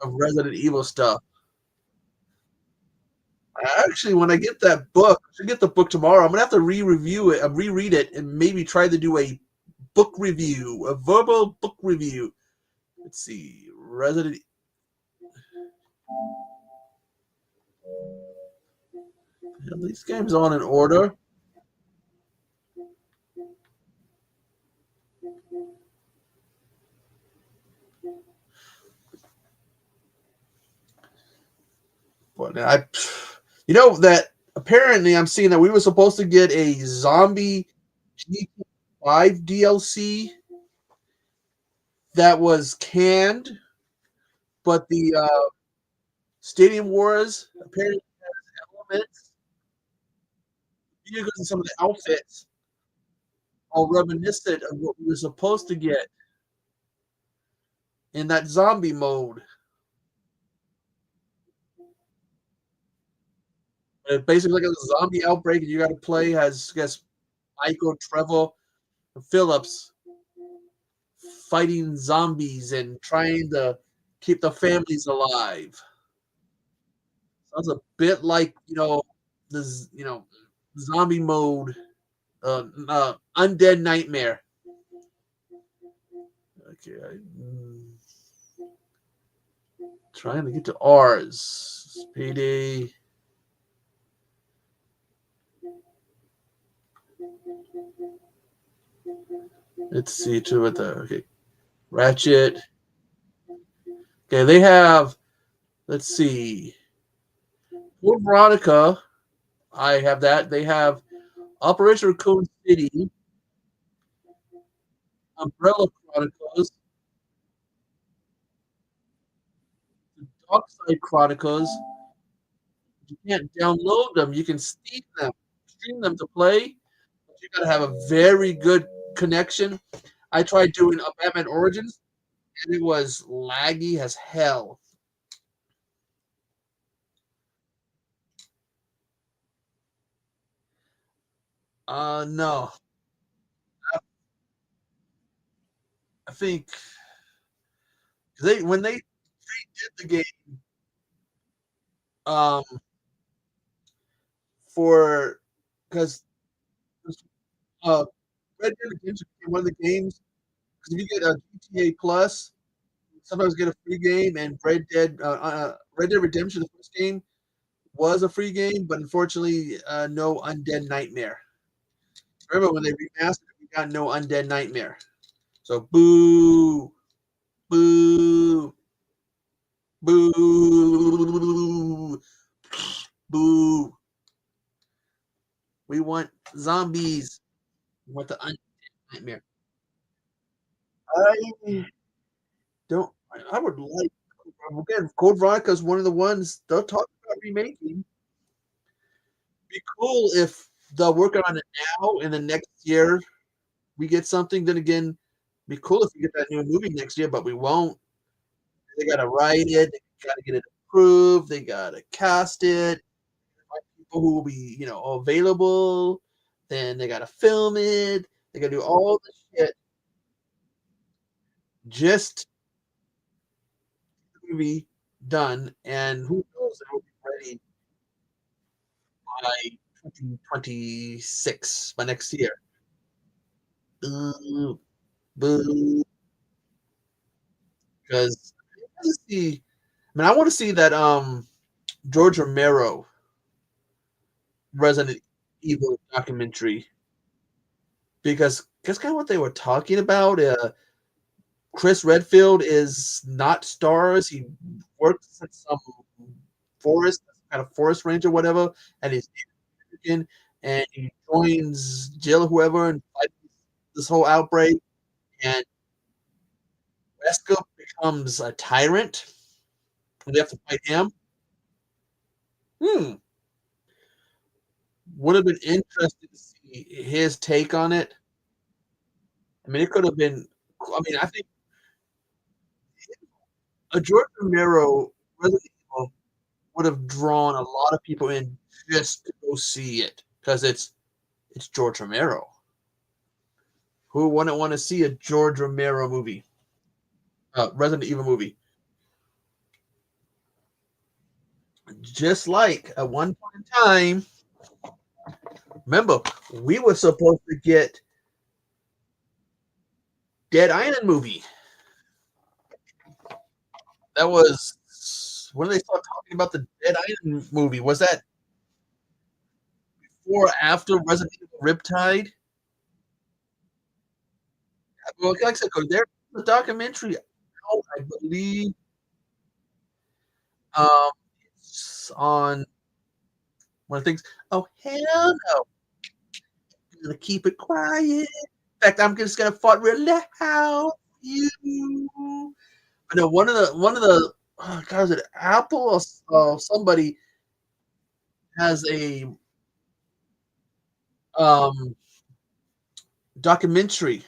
of Resident Evil stuff. Actually, when I get that book, I should get the book tomorrow. I'm gonna have to re-review it, reread it, and maybe try to do a book review, a verbal book review. Let's see, Resident. Are these games on in order? But you know that apparently I'm seeing that we were supposed to get a zombie GTA 5 DLC that was canned, but the Stadium Wars apparently elements, vehicles, and some of the outfits are reminiscent of what we were supposed to get in that zombie mode. Basically, like a zombie outbreak, and you got to play as, I guess, Michael, Trevor, and Phillips fighting zombies and trying to keep the families alive. Sounds a bit like this zombie mode, Undead Nightmare. Okay, trying to get to ours. Payday. Let's see to what the okay. Ratchet. Okay, they have. Let's see. Code Veronica. I have that. They have Operation Raccoon City, Umbrella Chronicles, Darkside Chronicles. You can't download them. You can stream them to play. But you got to have a very good connection. I tried doing a Batman Origins, and it was laggy as hell. No, I think they when they did the game, um, for because uh, Red Dead Redemption became one of the games. Because if you get a GTA Plus, sometimes get a free game, and Red Dead Redemption, the first game, was a free game, but unfortunately, no Undead Nightmare. Remember when they remastered it, we got no Undead Nightmare. So boo, boo, boo, boo. We want zombies. We want the Undead Nightmare. I don't. I would like again. Code Veronica is one of the ones they'll talk about remaking. Be cool if they're working on it now, and the next year we get something. Then again, be cool if we get that new movie next year, but we won't. They gotta write it. They gotta get it approved. They gotta cast it. Find people who will be, available. Then they gotta film it. They gotta do all the shit just to be done. And who knows if it'll be ready by 2026, by next year. Boo, boo. Because I want to see that George Romero Resident Evil documentary, because that's kind of what they were talking about. Chris Redfield is not stars. He works at some forest, kind of forest ranger, whatever, and he's American, and he joins Jill, whoever, and fights this whole outbreak. And Wesker becomes a tyrant, and they have to fight him. Hmm. Would have been interesting to see his take on it. I mean, it could have been. I mean, I think a George Romero Resident Evil would have drawn a lot of people in just to go see it because it's George Romero. Who wouldn't want to see a George Romero movie, Resident Evil movie? Just like at one point in time, remember we were supposed to get Dead Island movie. That was when they started talking about the Dead Island movie. Was that before or after Resident Evil Riptide? Well, like I said, 'cause there's a documentary out, I believe. Um, it's on one of the things. Oh hell no! gonna keep it quiet. In fact, I'm just gonna fart real loud. You. I know one of the oh, God, is it Apple or somebody has a um documentary.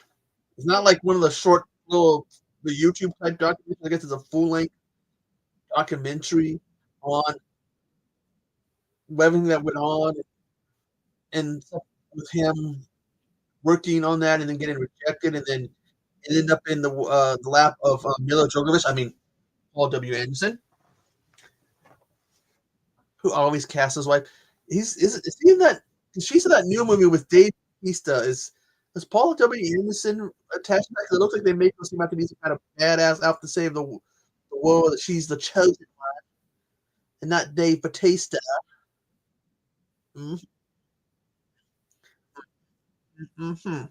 It's not like one of the short little the YouTube type documentaries. I guess it's a full length documentary on everything that went on and stuff with him working on that and then getting rejected and then it ended up in the lap of Mila Djokovic. I mean Paul W. Anderson, who always casts his wife. Is he in that? She's in that new movie with Dave Bautista. Is Paul W. Anderson attached to that? 'Cause it looks like they make him seem like to be some kind of badass out to save the world. That she's the chosen one, and not Dave Bautista. Mm-hmm. Mm-hmm.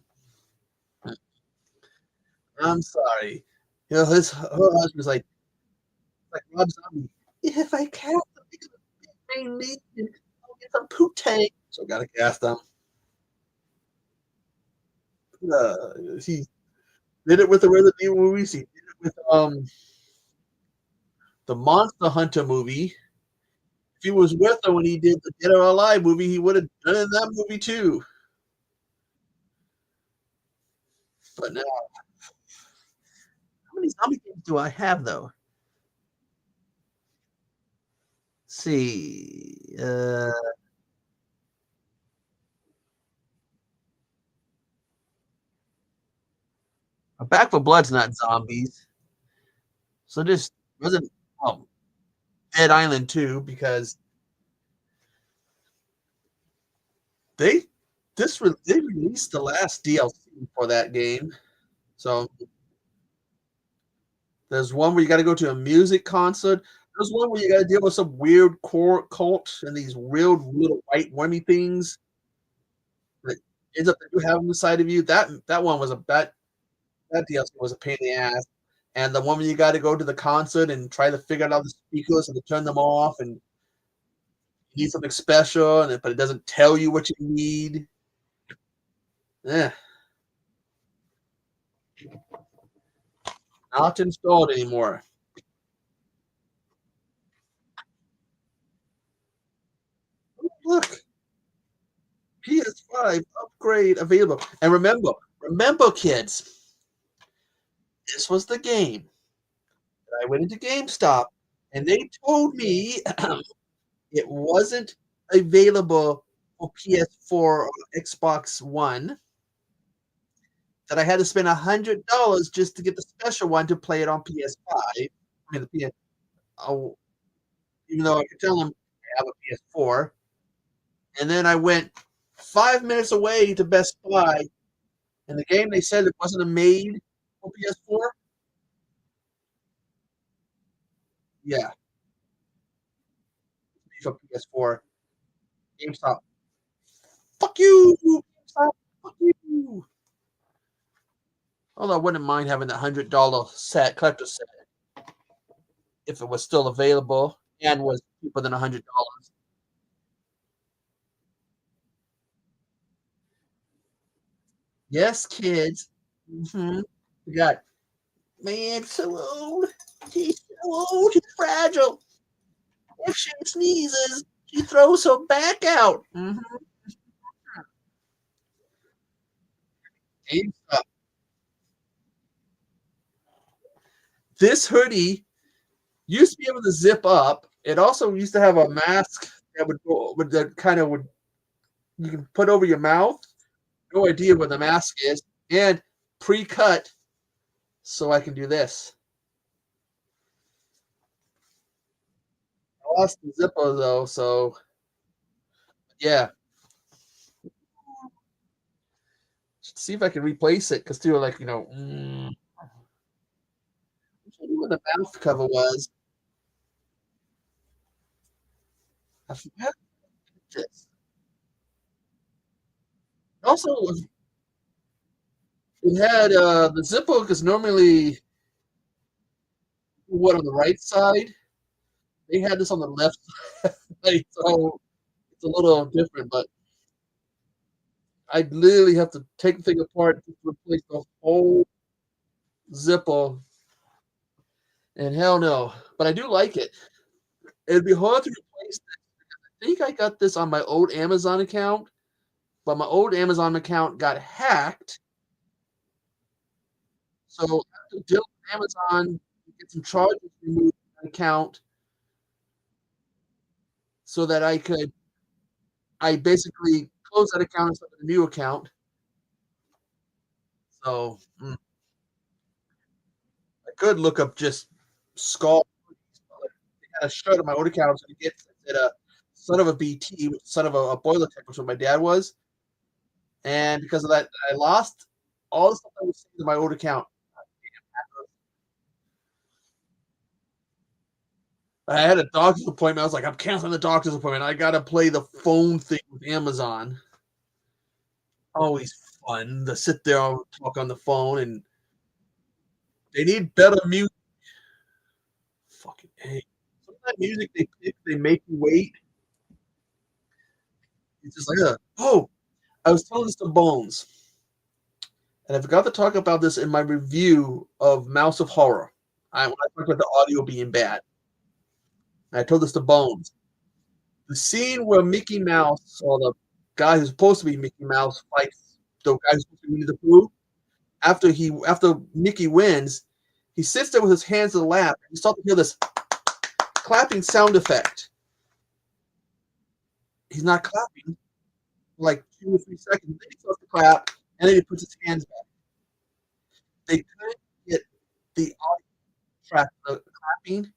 I'm sorry. You know, her husband's like Rob Zombie. If I cast the main lead, I'll get some poutine. So gotta cast them. He did it with the Resident Evil movies. He did it with the Monster Hunter movie. If he was with her when he did the Dead or Alive movie, he would have done it in that movie too. But now, how many zombie games do I have though? Let's see, Back for Blood's not zombies, so just wasn't um, Dead Island 2 because they they released the last DLC for that game. So there's one where you got to go to a music concert. There's one where you got to deal with some weird core cult and these weird little white wormy things that ends up that you have inside of you. That one was that DLC was a pain in the ass. And the one where you got to go to the concert and try to figure out the speakers and to turn them off and you need something special, but it doesn't tell you what you need. Yeah, not installed anymore. Look, PS5 upgrade available. And remember, kids, this was the game. I went into GameStop and they told me it wasn't available for PS4 or Xbox One. That I had to spend $100 just to get the special one to play it on PS5. I mean, the PS, oh, even though I could tell them I have a PS4. And then I went 5 minutes away to Best Buy, and the game they said it wasn't made for PS4. Yeah, for PS4. GameStop. Fuck you, GameStop. Fuck you. Although I wouldn't mind having that $100 set, collector set, if it was still available and was cheaper than $100. Yes, kids. Mm-hmm. We got man so old. She's so old. She's fragile. If she sneezes, she throws her back out. Mm-hmm. This hoodie used to be able to zip up. It also used to have a mask that would go that kind of would you can put over your mouth. No idea what the mask is, and pre-cut, so I can do this. I lost the zipper though, so yeah. See if I can replace it because too, like I knew what the mouth cover was. I forgot this. Also, it had the zipper is normally what on the right side. They had this on the left side, so it's a little different. But I'd literally have to take the thing apart to replace the whole zipper, and hell no. But I do like it. It'd be hard to replace this. I think I got this on my old Amazon account, but my old Amazon account got hacked. So I have to deal with Amazon, get some charges removed from my account so that I basically close that account and start a new account. So I could look up just skull. I had a shirt on my old account so it said son of a BT, son of a boiler tech, which what my dad was. And because of that, I lost all the stuff that was saved in my old account. I had a doctor's appointment. I was like, I'm canceling the doctor's appointment. I gotta play the phone thing with Amazon. Always fun to sit there and talk on the phone, and they need better music. Fucking hey. Some of that music they pick, they make you wait. It's just like, oh, I was telling this to Bones, and I forgot to talk about this in my review of Mouse of Horror. When I talked about the audio being bad, and I told this to Bones. The scene where Mickey Mouse, or the guy who's supposed to be Mickey Mouse, fights the guy who's supposed to be Winnie the Pooh. After Mickey wins, he sits there with his hands in the lap, and you start to hear this clapping sound effect. He's not clapping for like 2 or 3 seconds. Then he starts to clap, and then he puts his hands back. They couldn't get the audio track, the clapping,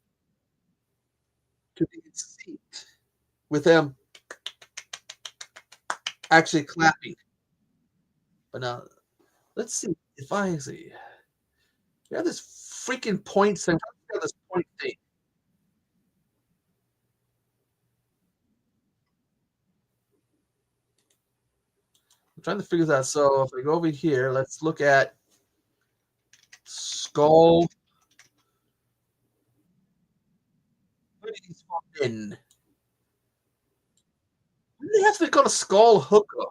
to be in sync with them actually clapping. But now, let's see if I see. We have this freaking point thing. This point thing. I'm trying to figure that out. So if I go over here, let's look at skull hoodies in. Why do they have to call a skull hooker?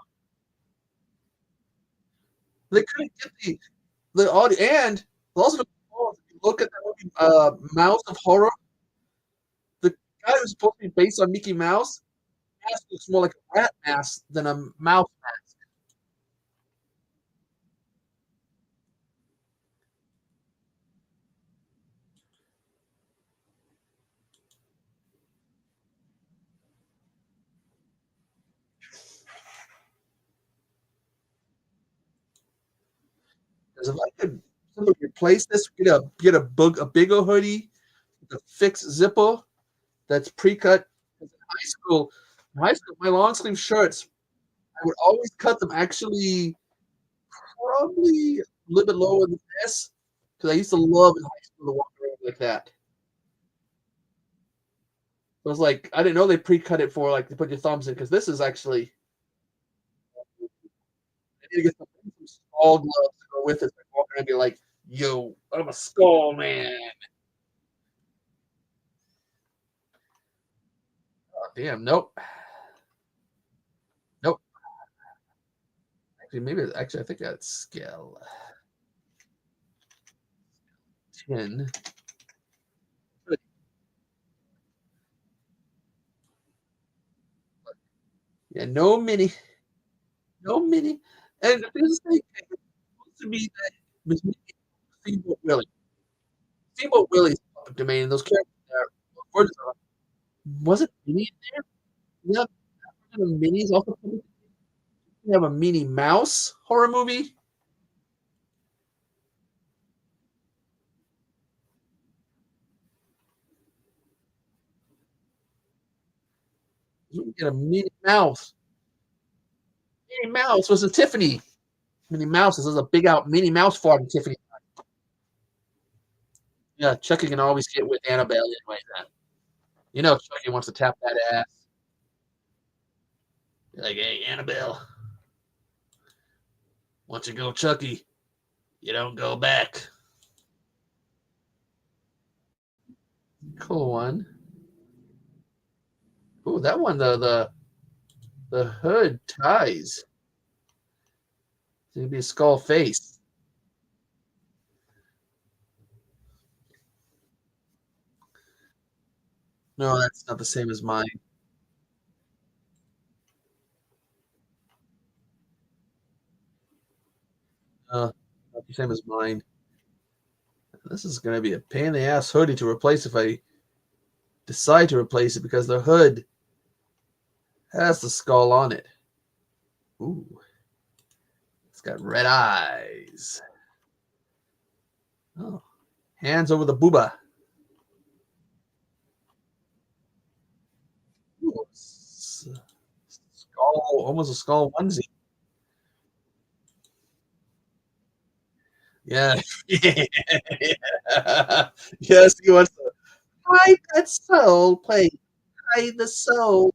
They couldn't get the audio, and also if you look at that movie, Mouse of Horror, the guy who's supposed to be based on Mickey Mouse, mask looks more like a rat mask than a mouse mask. Because if I could simply replace this, get a bigger hoodie with a fixed zipper that's pre-cut. In high school, my long sleeve shirts, I would always cut them actually probably a little bit lower than this because I used to love in high school to walk around like that. It was like I didn't know they pre-cut it for like to put your thumbs in because this is actually I need to get some skull gloves to go with it. So I walk around and be like, "Yo, I'm a skull man." Oh, damn, nope, nope. Actually I think that's scale 10. Yeah, no mini, no mini. And this thing it's supposed to be that Miss Steamboat Willie. Steamboat Willie's public domain, and those characters there, was it Minnie in there? Yeah, the Minnie's also public. We have a Minnie Mouse horror movie. You can get a Minnie Mouse. Minnie Mouse was a Tiffany. Minnie Mouse is a big out Minnie Mouse fart in Tiffany. Yeah, Chucky can always get with Annabelle anyway. Then Chucky wants to tap that ass. You're like, hey, Annabelle, once you go Chucky, you don't go back. Cool one. Ooh, that one, the hood ties. It's gonna be a skull face. No, that's not the same as mine. Not the same as mine. This is gonna be a pain in the ass hoodie to replace if I decide to replace it because the hood has the skull on it. Ooh, it's got red eyes. Oh, hands over the booba. Ooh, skull, almost a skull onesie. Yeah. Yes, he wants to hide that soul. Play hide the soul.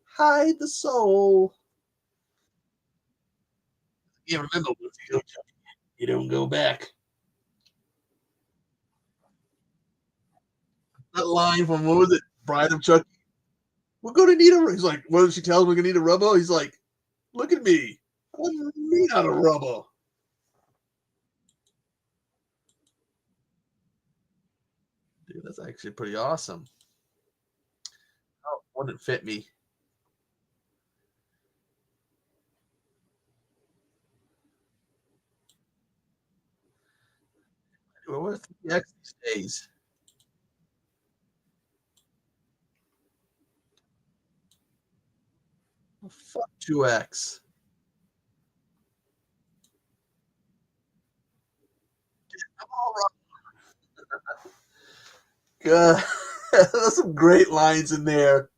Hide the soul. Yeah, remember once you go, you don't go back. That line from what was it? Bride of Chucky. We're gonna need a. He's like, what did she tell him? We're gonna need a rubber. He's like, look at me. I'm made out of rubber. Dude, that's actually pretty awesome. Oh, wouldn't fit me. Dude, what if the X these days? Oh, fuck 2X. I'm all right. There's some great lines in there.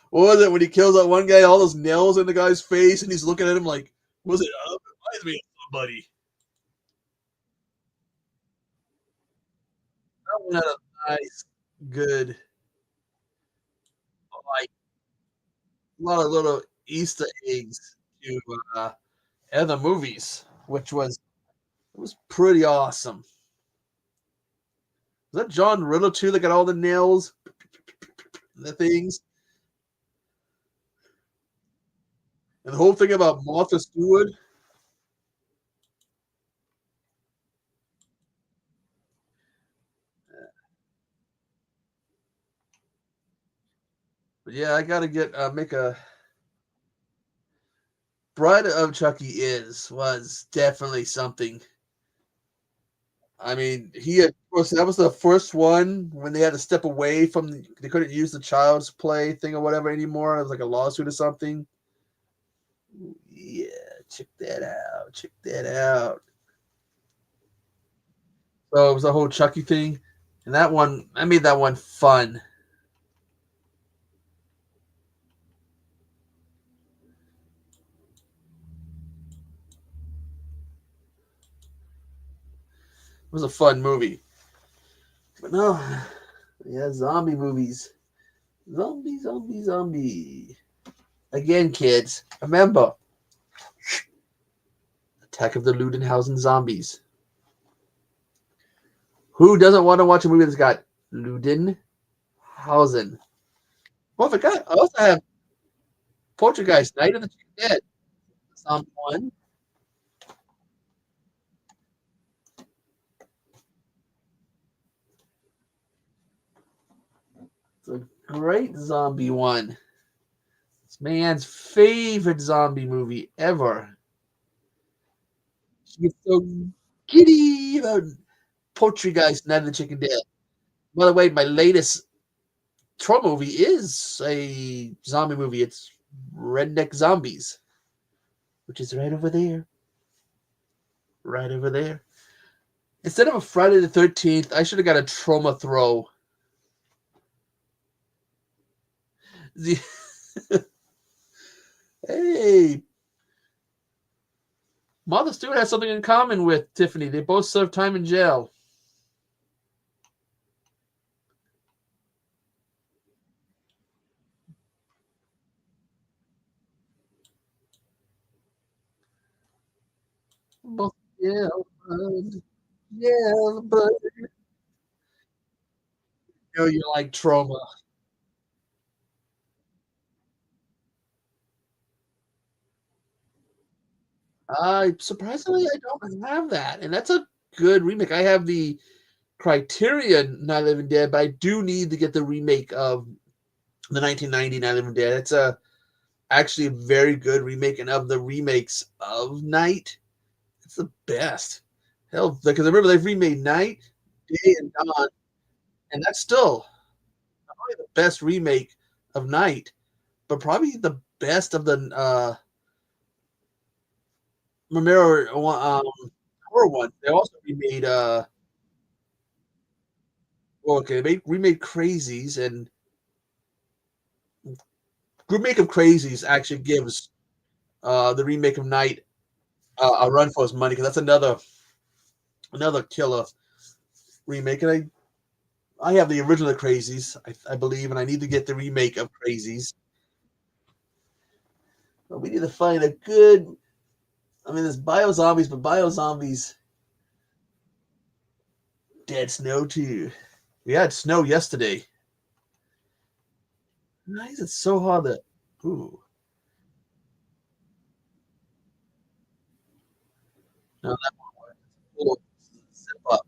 What was it when he kills that one guy? All those nails in the guy's face, and he's looking at him like, "Was it? Reminds me of somebody." That one had a nice, good, like a lot of little Easter eggs to other movies, which was it was pretty awesome. Was that John Riddle too that got all the nails, the things, and the whole thing about Martha Stewart? But yeah, I gotta get make a Bride of Chucky is was definitely something. I mean, he had of course that was the first one when they had to step away from they couldn't use the child's play thing or whatever anymore. It was like a lawsuit or something. Yeah, check that out. Check that out. So it was the whole Chucky thing. And that one I made that one fun. It was a fun movie. But no, yeah, zombie movies. Zombie, zombie, zombie. Again, kids, remember Attack of the Ludenhausen Zombies. Who doesn't want to watch a movie that's got Ludenhausen? Well, I forgot. I also have Poltergeist, Night of the Chicken Dead. Zombie one. It's a great zombie one. It's man's favorite zombie movie ever. She gets so giddy about Poltergeist, Night of the Chicken Dead. By the way, my latest Troll movie is a zombie movie. It's Redneck Zombies, which is right over there. Right over there. Instead of a Friday the 13th, I should have got a trauma throw. The, hey, Martha Stewart has something in common with Tiffany. They both served time in jail. Both jail, jail, but you know you like trauma. Surprisingly, I don't have that, and that's a good remake. I have the Criterion Night of the Living Dead, but I do need to get the remake of the 1990 Night of the Living Dead. It's actually a very good remake, and of the remakes of Night, it's the best. Hell, because I remember they've remade Night, Day, and Dawn, and that's still probably the best remake of Night, but probably the best of the Romero horror one. They also remade well, okay, they remade Crazies, and remake of Crazies actually gives the remake of Night a run for his money because that's another killer remake. And I have the original Crazies, I believe, and I need to get the remake of Crazies. But we need to find a good. I mean, there's Bio Zombies, but Bio Zombies Dead Snow too. We had snow yesterday. Why is it so hard that? Ooh, no, that little zip up.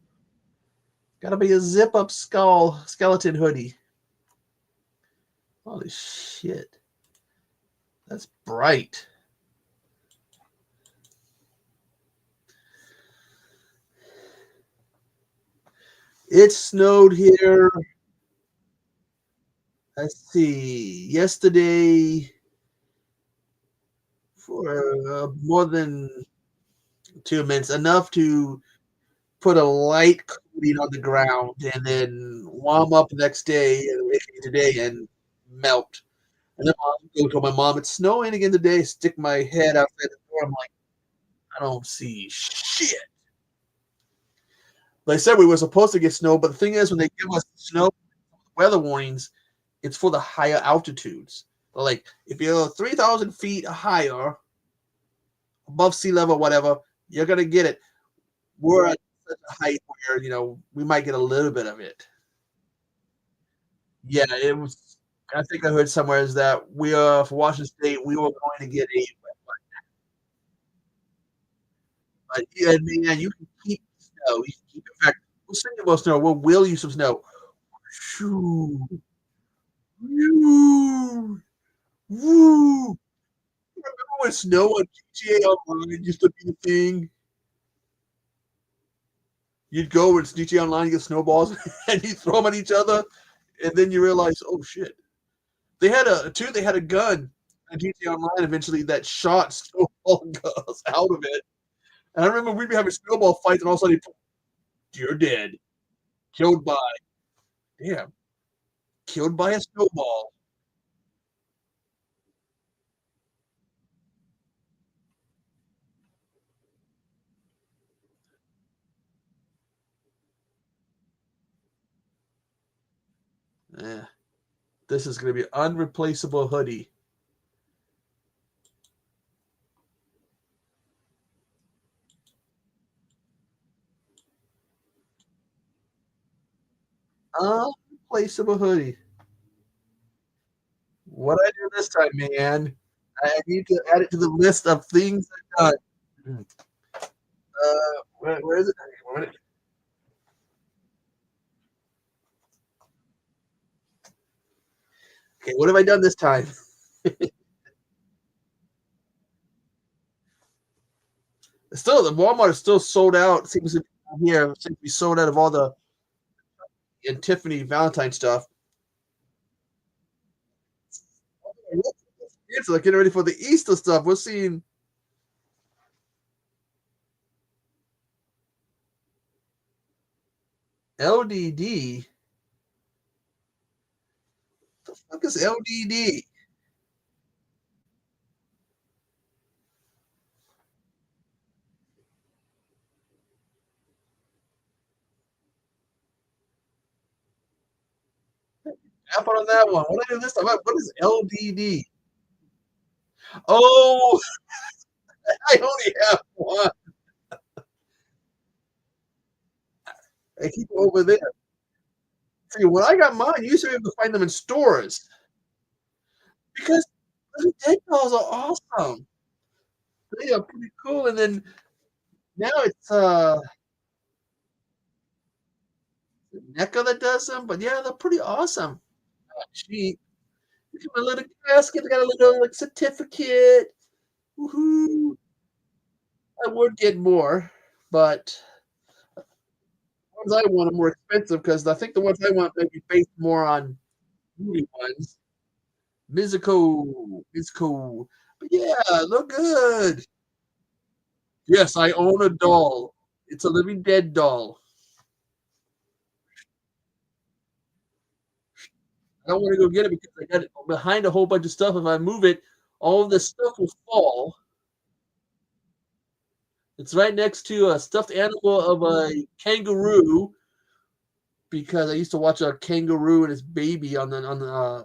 Got to be a zip up skeleton hoodie. Holy shit, that's bright. It snowed here. Let's see. Yesterday, for more than 2 minutes, enough to put a light coating on the ground and then warm up the next day and today and melt. And then I go to my mom, it's snowing again today. Stick my head outside the door. I'm like, I don't see shit. They said we were supposed to get snow, but the thing is, when they give us snow weather warnings, it's for the higher altitudes. Like if you're 3,000 feet higher, above sea level, whatever, you're gonna get it. We're at such a height where we might get a little bit of it. Yeah, it was. I think I heard somewhere is that we are for Washington State. We were going to get a, but yeah, man, you can keep snow. You can keep. In fact, we'll send you more snow. We'll will you some snow. Shoo, woo, woo. Remember when snow on GTA Online used to be the thing? You'd go and GTA Online, you get snowballs, and you throw them at each other, and then you realize, oh shit. They had a gun in GTA Online eventually that shot snowball guns out of it. And I remember we'd be having snowball fights, and all of a sudden, you're dead, killed by damn, killed by a snowball. Eh, this is gonna be an unreplaceable hoodie. Unreplaceable hoodie. What I do this time, man? I need to add it to the list of things I've done. Mm. Where is it? Okay, what have I done this time? Still, the Walmart is still sold out. It seems to be here. It seems to be sold out of all the and Tiffany Valentine stuff. It's like getting ready for the Easter stuff. We're seeing LDD. What the fuck is LDD? Tap on that one. What did I do this time? What is LDD? Oh, I only have one. I keep it over there. See, when I got mine, you used to be able to find them in stores because the dead dolls are awesome. Yeah, pretty cool. And then now it's NECA that does them, but yeah, they're pretty awesome. Cheap. You get a little casket, got a little like certificate. Woohoo! I would get more, but the ones I want are more expensive because I think the ones I want may be based more on movie ones. Mizuko. But yeah, look good. Yes, I own a doll. It's a living dead doll. I don't want to go get it because I got it behind a whole bunch of stuff. If I move it, all of this stuff will fall. It's right next to a stuffed animal of a kangaroo because I used to watch a kangaroo and his baby on the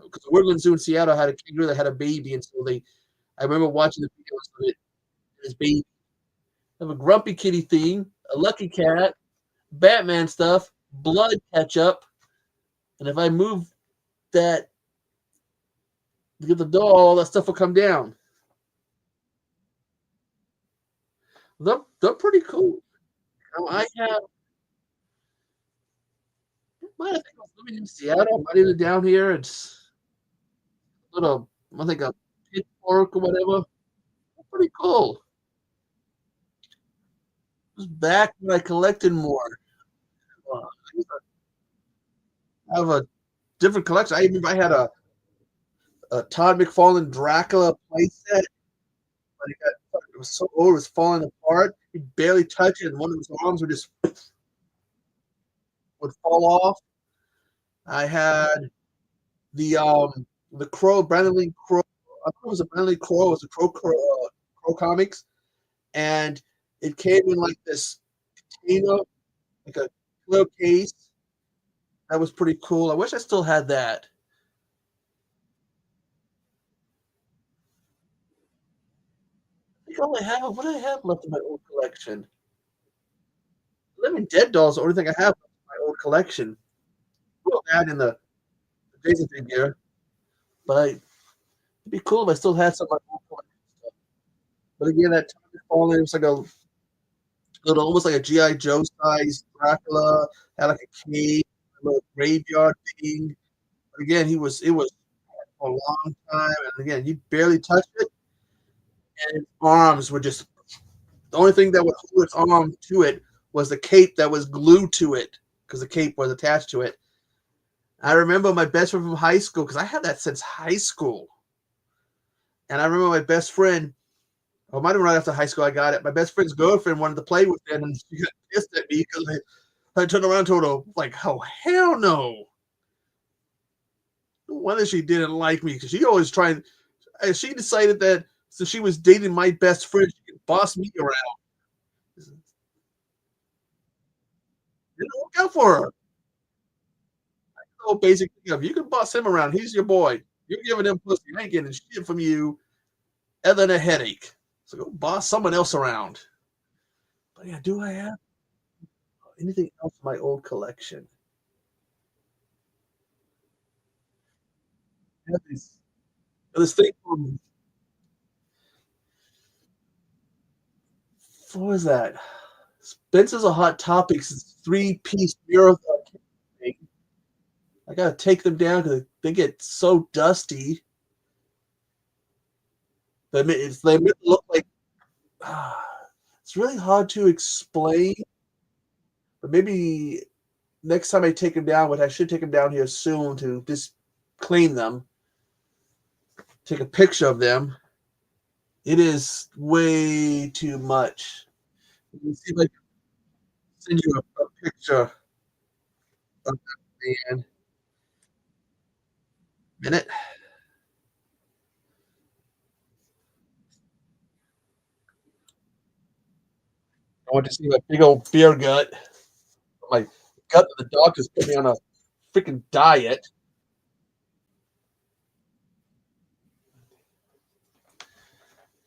because the Woodland Zoo in Seattle had a kangaroo that had a baby, and so they I remember watching the videos of it and his baby. I have a Grumpy Kitty theme, a Lucky Cat, Batman stuff, blood ketchup, and if I move that to get the doll, all that stuff will come down. They're pretty cool. I have I think I was living in Seattle, might even down here. It's a little I think a pitchfork or whatever. Pretty cool. It was back when I collected more. I used to have a different collection. I remember I had a Todd McFarlane Dracula playset, but it was so old, it was falling apart. He barely touched it, and one of his arms would just would fall off. I had the Crow, Brandon Lee Crow. I thought it was a Brandon Lee Crow. It was a Crow comics, and it came in like this container, like a little case. That was pretty cool. I wish I still had that. I think all I have, what do I have left in my old collection? Living Dead dolls, the only thing I have in my old collection. Well, that in the Jason figure, but it'd be cool if I still had some of my old collection stuff. But again, that time falling, it was like a little, almost like a GI Joe size Dracula. Had like a cave, a little graveyard thing. But again, it was a long time, and again, you barely touched it, and its arms were just the only thing that would hold its arm to it was the cape that was glued to it because the cape was attached to it. I remember my best friend from high school because I had that since high school. And I remember my best friend, oh, it might have been right after high school I got it. My best friend's girlfriend wanted to play with it, and she got pissed at me because I turned around and told her, like, oh, hell no. No wonder she didn't like me because she always tried. She decided that since she was dating my best friend, she could boss me around. It didn't work out for her. So basic thing of you can boss him around. He's your boy. You're giving him pussy. I ain't getting shit from you other than a headache. So go boss someone else around. But yeah, do I have anything else in my old collection? I have this thing from what was that? Spencer's a Hot Topics. It's 3-piece marathon thing. I gotta take them down because they get so dusty. They look like it's really hard to explain. But maybe next time I take them down, which I should take them down here soon to just clean them, take a picture of them. It is way too much. Let me see if I can send you a picture of that man. Minute. I want to see my big old beer gut. My gut that the doctors put me on a freaking diet.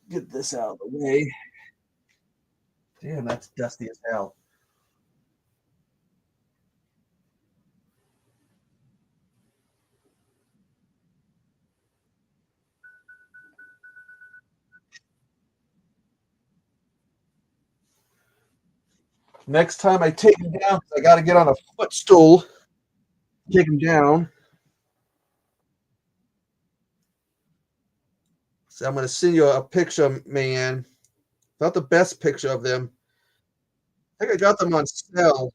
Get this out of the way. Damn, that's dusty as hell. Next time I take them down, 'cause I got to get on a footstool, take them down. So I'm going to send you a picture, man. Not the best picture of them. I think I got them on sale.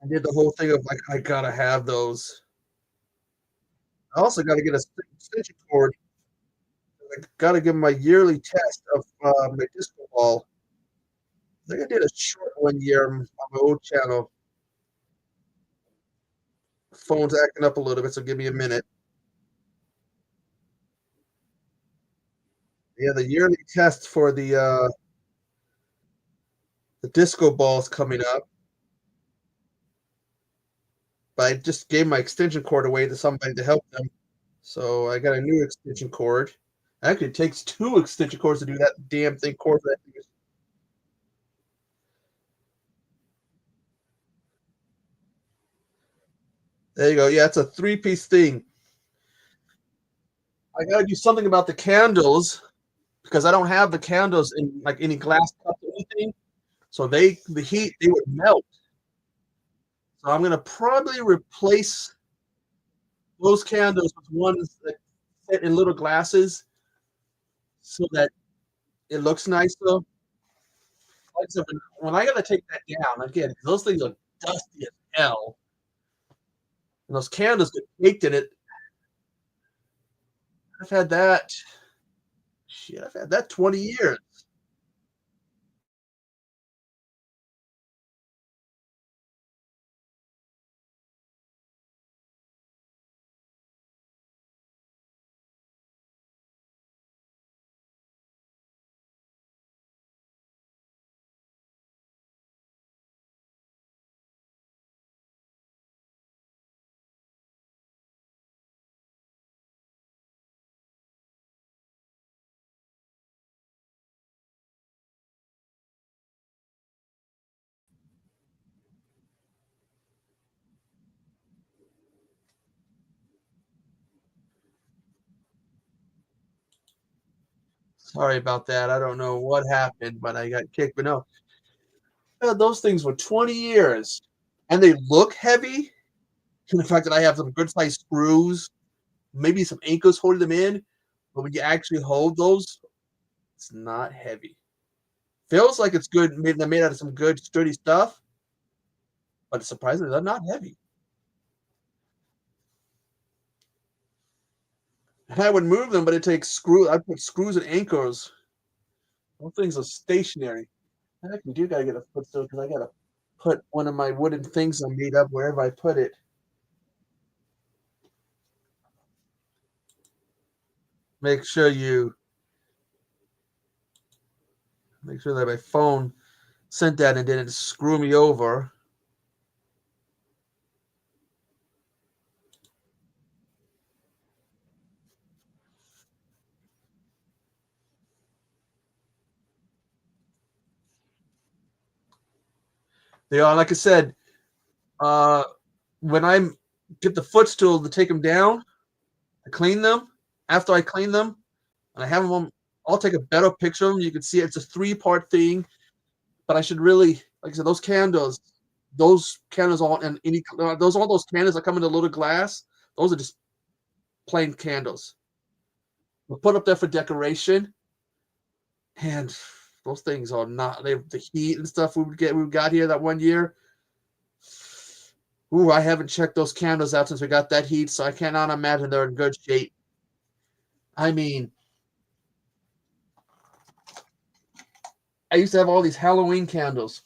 I did the whole thing of like, I got to have those. I also got to get a extension cord. I got to give my yearly test of my disco ball. I think I did a short one year on my old channel. Phone's acting up a little bit, so give me a minute. Yeah, the yearly test for the disco ball's coming up. But I just gave my extension cord away to somebody to help them. So I got a new extension cord. Actually, it takes two extension cords to do that damn thing. Cord for that thing. There you go. Yeah, it's a three-piece thing. I gotta do something about the candles because I don't have the candles in like any glass cup or anything. So the heat they would melt. So I'm gonna probably replace those candles with ones that fit in little glasses so that it looks nicer. Like I said, when I gotta take that down again, those things are dusty as hell, and those candles get baked in it. I've had that. Shit, I've had that 20 years. Sorry about that. I don't know what happened, but I got kicked. But no, those things were 20 years, and they look heavy. And the fact that I have some good sized screws, maybe some anchors holding them in, but when you actually hold those, it's not heavy. Feels like it's good. They're made out of some good sturdy stuff, but surprisingly, they're not heavy. And I would move them, but it takes screw. I put screws and anchors. Those things are stationary. I can do gotta get a footstool because I gotta put one of my wooden things I made up wherever I put it. Make sure you make sure that my phone sent that and didn't screw me over. They are, like I said, uh, when I get the footstool to take them down, I clean them. After I clean them, and I have them, I'll take a better picture of them. You can see it's a three-part thing, but I should really, like I said, those candles all and any those all those candles that come in a little glass. Those are just plain candles. We'll put up there for decoration, and those things are not. They the heat and stuff we got here that one year. Ooh, I haven't checked those candles out since we got that heat, so I cannot imagine they're in good shape. I mean, I used to have all these Halloween candles.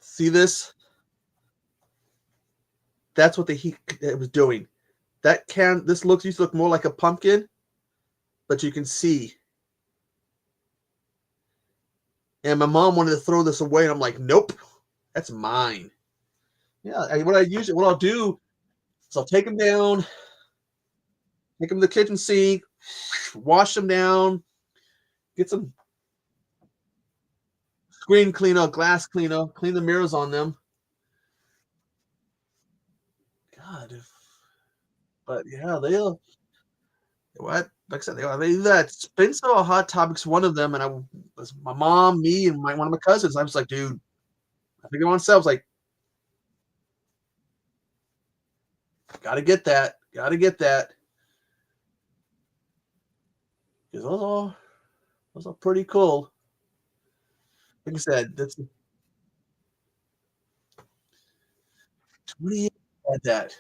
See this? That's what the heat it was doing. This looks used to look more like a pumpkin, but you can see. And my mom wanted to throw this away, and I'm like, nope, that's mine. Yeah, what I'll do is I'll take them down, take them to the kitchen sink, wash them down, get some screen cleaner, glass cleaner, clean the mirrors on them. God, but yeah, they'll what? like I said, they are either that expensive or Hot Topic's one of them. And I was my mom, me, and one of my cousins. I was like, dude, I think on sale. I was like, gotta get that, gotta get that. Because those are pretty cool. Like I said, that's 20 years I had that.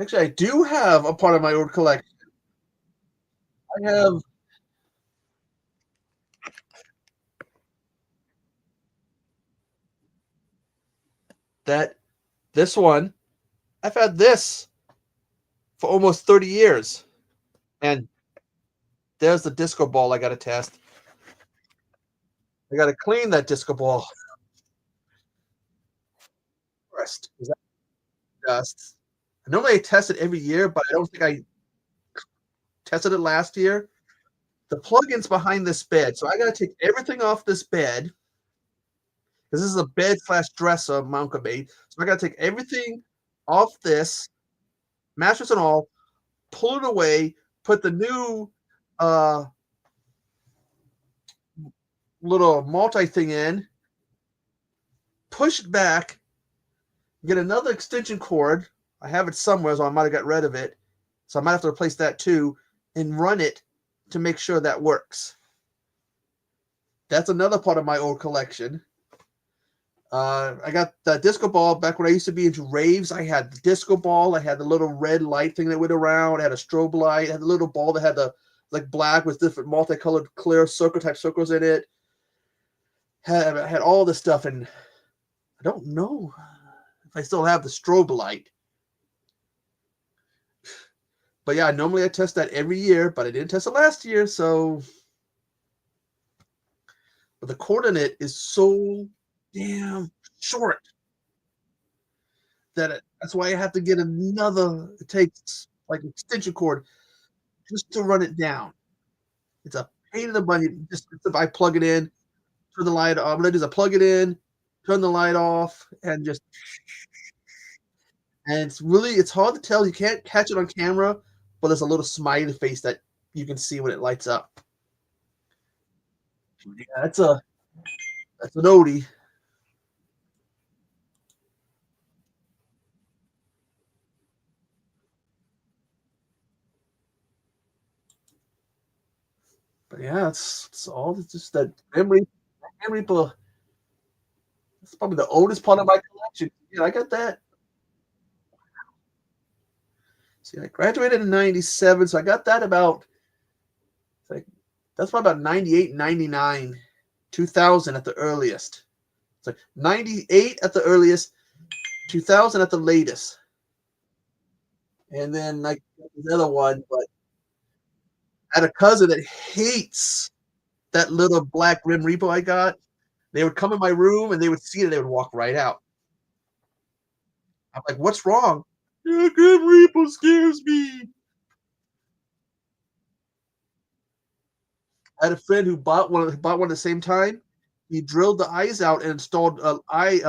Actually, I do have a part of my old collection. I have that this one. I've had this for almost 30 years. And there's the disco ball I gotta test. I gotta clean that disco ball first. 'Cause that dust. Normally I test it every year, but I don't think I tested it last year. The plug-in's behind this bed, so I gotta take everything off this bed because this is a bed slash dresser Monka made. So I gotta take everything off this, mattress and all, pull it away, put the new uh little multi thing in, push it back, get another extension cord. I have it somewhere, so I might have got rid of it. So I might have to replace that too and run it to make sure that works. That's another part of my old collection. I got the disco ball back when I used to be into raves. I had the disco ball. I had the little red light thing that went around. I had a strobe light. I had the little ball that had the like black with different multicolored clear circle type circles in it. I had all this stuff, and I don't know if I still have the strobe light. But yeah, normally I test that every year, but I didn't test it last year, so but the cord in it is so damn short that that's why I have to get another. It takes like an extension cord just to run it down. It's a pain in the butt. Just if I plug it in, turn the light off. What I do is I plug it in, turn the light off, and just and it's hard to tell. You can't catch it on camera, but there's a little smiley face that you can see when it lights up. Yeah, that's an oldie. But yeah, it's all it's just that memory. But it's probably the oldest part of my collection. Yeah, I got that. See, I graduated in '97, so I got that about like that's probably about '98, '99, 2000 at the earliest. It's like '98 at the earliest, 2000 at the latest, and then like the other one. But I had a cousin that hates that little black Rim Reaper I got. They would come in my room and they would see it and they would walk right out. I'm like, "What's wrong?" "Yeah, Grim Reaper scares me." I had a friend who bought one at the same time. He drilled the eyes out and installed eye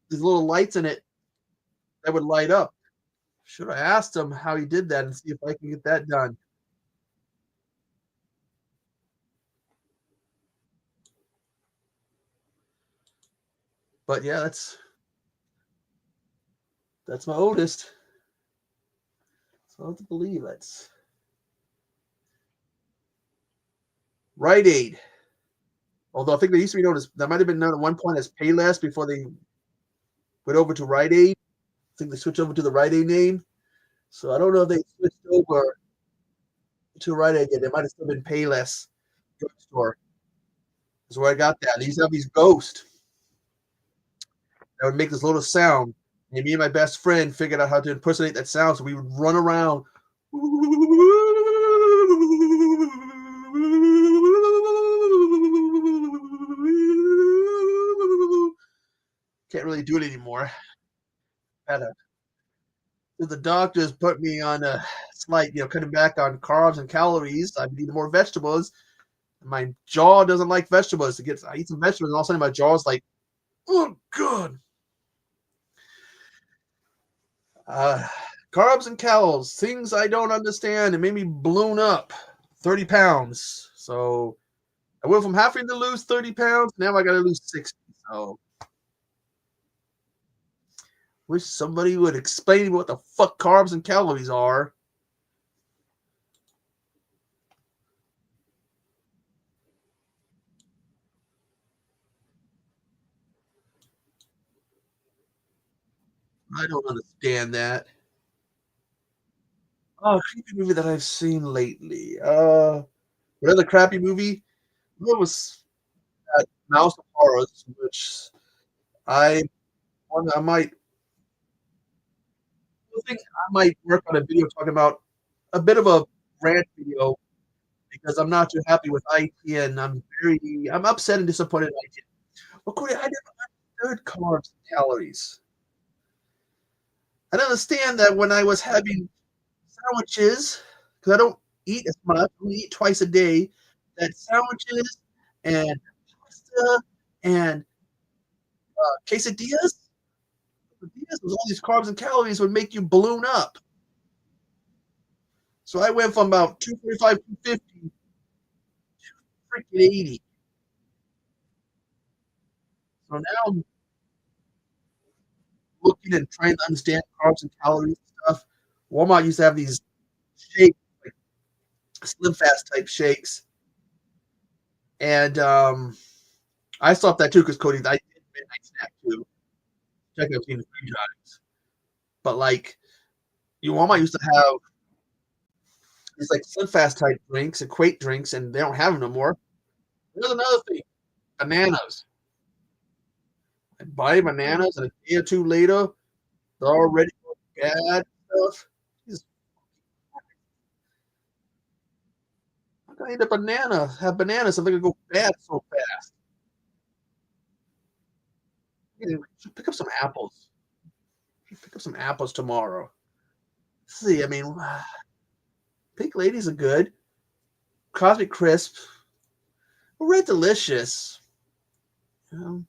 these little lights in it that would light up. Should have asked him how he did that and see if I can get that done. But yeah, that's my oldest. It's hard to believe that's Rite Aid. Although I think they used to be known as that might have been known at one point as Payless before they went over to Rite Aid. I think they switched over to the Rite Aid name. So I don't know if they switched over to Rite Aid yet. They might have still been Payless drugstore. That's where I got that. They used to have these ghosts that would make this little sound. And me and my best friend figured out how to impersonate that sound. So we would run around. Can't really do it anymore. Had a, the doctors put me on a slight, cutting back on carbs and calories. I've been eating more vegetables. My jaw doesn't like vegetables. I eat some vegetables, and all of a sudden my jaw is like, oh god. Uh, Carbs and calories, things I don't understand. It made me blown up. 30 pounds. So I went from having to lose 30 pounds. Now I got to lose 60. So wish somebody would explain what the fuck carbs and calories are. I don't understand that. Oh, creepy movie that I've seen lately. Another crappy movie. What was that? Mouse of Horrors, which I I might I think I might work on a video talking about a bit of a rant video because I'm not too happy with IT and I'm upset and disappointed in IT. Well, Cody, I never understood carbs and calories. I don't understand that when I was having sandwiches, because I don't eat as much, I only eat twice a day, that sandwiches and pasta and quesadillas with all these carbs and calories would make you balloon up. So I went from about 245, 250, freaking 80. So now I'm looking and trying to understand carbs and calories and stuff. Walmart used to have these shakes, like Slim Fast type shakes, and I stopped that too because Cody, I did midnight snack too. Check out the food drives, but like Walmart used to have these like Slim Fast type drinks, equate drinks, and they don't have them no more. There's another thing: bananas. I buy bananas, and a day or two later, they're already bad stuff. Jesus, how can I eat a banana? Have bananas and they're gonna go bad so fast. Pick up some apples. Pick up some apples tomorrow. Let's see, I mean, pink ladies are good. Cosmic Crisp, Red Delicious. Hmm.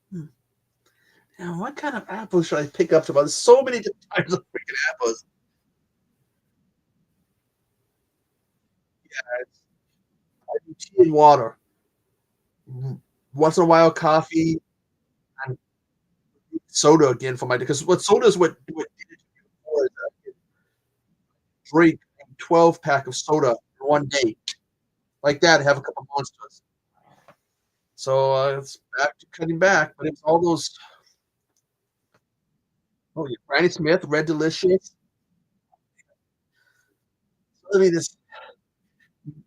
Now, what kind of apples should I pick up tomorrow? There's so many different types of freaking apples. Yeah, I do tea and water. Once in a while, coffee and soda again for my because what soda is what did it before is I could drink a 12 pack of soda in one day like that. Have a couple of monsters. So it's back to cutting back, but it's all those. Oh, yeah, Granny Smith, Red Delicious. I mean,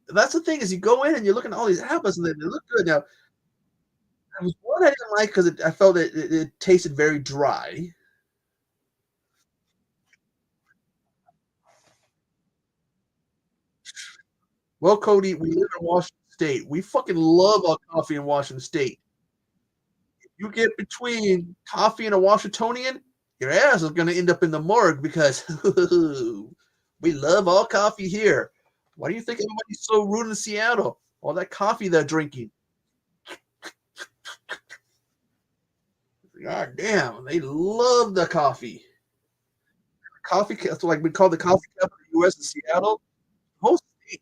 that's the thing is you go in and you're looking at all these apples and they look good. Now, there was one I didn't like because I felt it tasted very dry. Well, Cody, we live in Washington State. We fucking love our coffee in Washington State. You get between coffee and a Washingtonian, your ass is going to end up in the morgue because we love all coffee here. Why do you think everybody's so rude in Seattle? All that coffee they're drinking. God damn, they love the coffee. Coffee, that's like we call the coffee capital of the U.S. in Seattle. Whole state,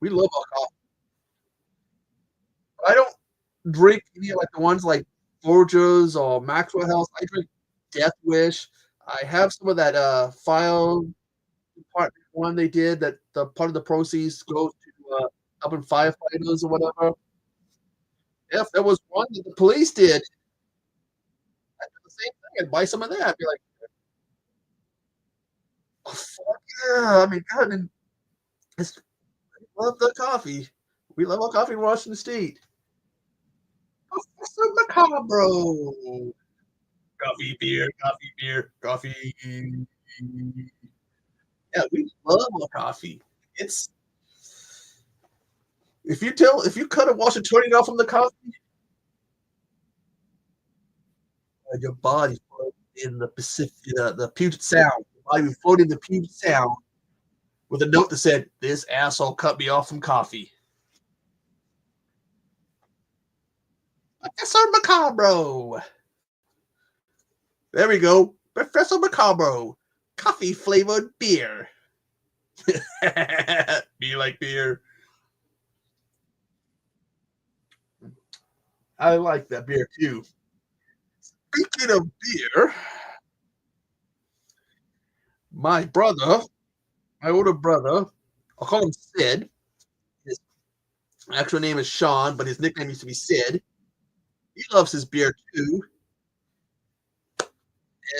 we love our coffee. I don't drink any like the ones like Forges or Maxwell House. I drink Death Wish. I have some of that file department one they did that the part of the proceeds goes to helping firefighters or whatever. If there was one that the police did, I'd do the same thing. I'd buy some of that. I'd be like, oh, fuck yeah. I mean, God, and it's, I love the coffee. We love our coffee in Washington State. Professor Macabro. Coffee, beer, coffee, beer, coffee. Yeah, we love our coffee. It's if you cut a Washingtonian off from the coffee, your body floating in the Pacific, the Puget Sound. Your body would float in the Puget Sound with a note that said, "This asshole cut me off from coffee." Professor Macabro. There we go. Professor Macabro. Coffee flavored beer. Be like beer. I like that beer too. Speaking of beer, my brother, my older brother, I'll call him Sid. His actual name is Sean, but his nickname used to be Sid. He loves his beer too.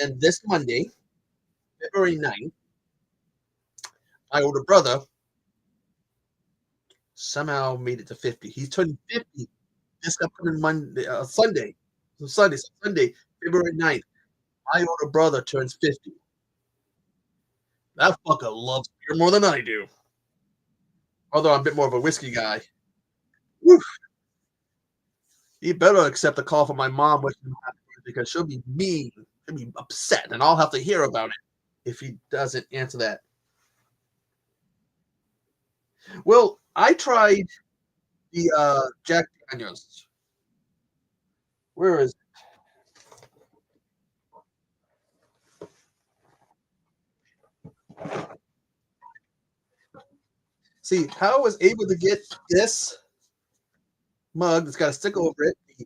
And this Monday, February 9th, my older brother somehow made it to 50. He's turning 50 this upcoming Monday, Sunday. Sunday, February 9th. My older brother turns 50. That fucker loves beer more than I do. Although I'm a bit more of a whiskey guy. Woo. He better accept a call from my mom because she'll be mean. She'll be upset, and I'll have to hear about it if he doesn't answer that. Well, I tried the Jack Daniels. Where is See, how I was able to get this mug that's got a sticker over it, the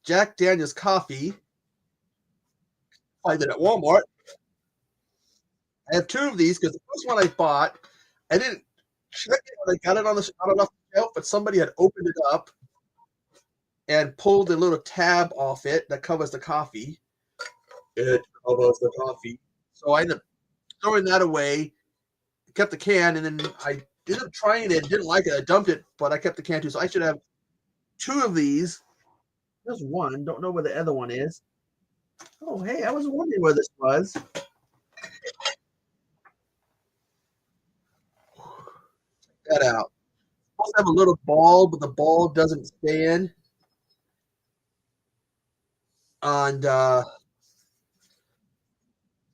Jack Daniels coffee. Find it at Walmart. I have two of these because the first one I bought, I didn't check it when I got it off the shelf, but somebody had opened it up and pulled the little tab off it that covers the coffee. It covers the coffee. So I ended up throwing that away, kept the can, and then I ended up trying it, didn't like it. I dumped it, but I kept the can too. So I should have two of these. There's one. Don't know where the other one is. Oh, hey, I was wondering where this was. Check that out. I have a little ball, but the ball doesn't stand. And I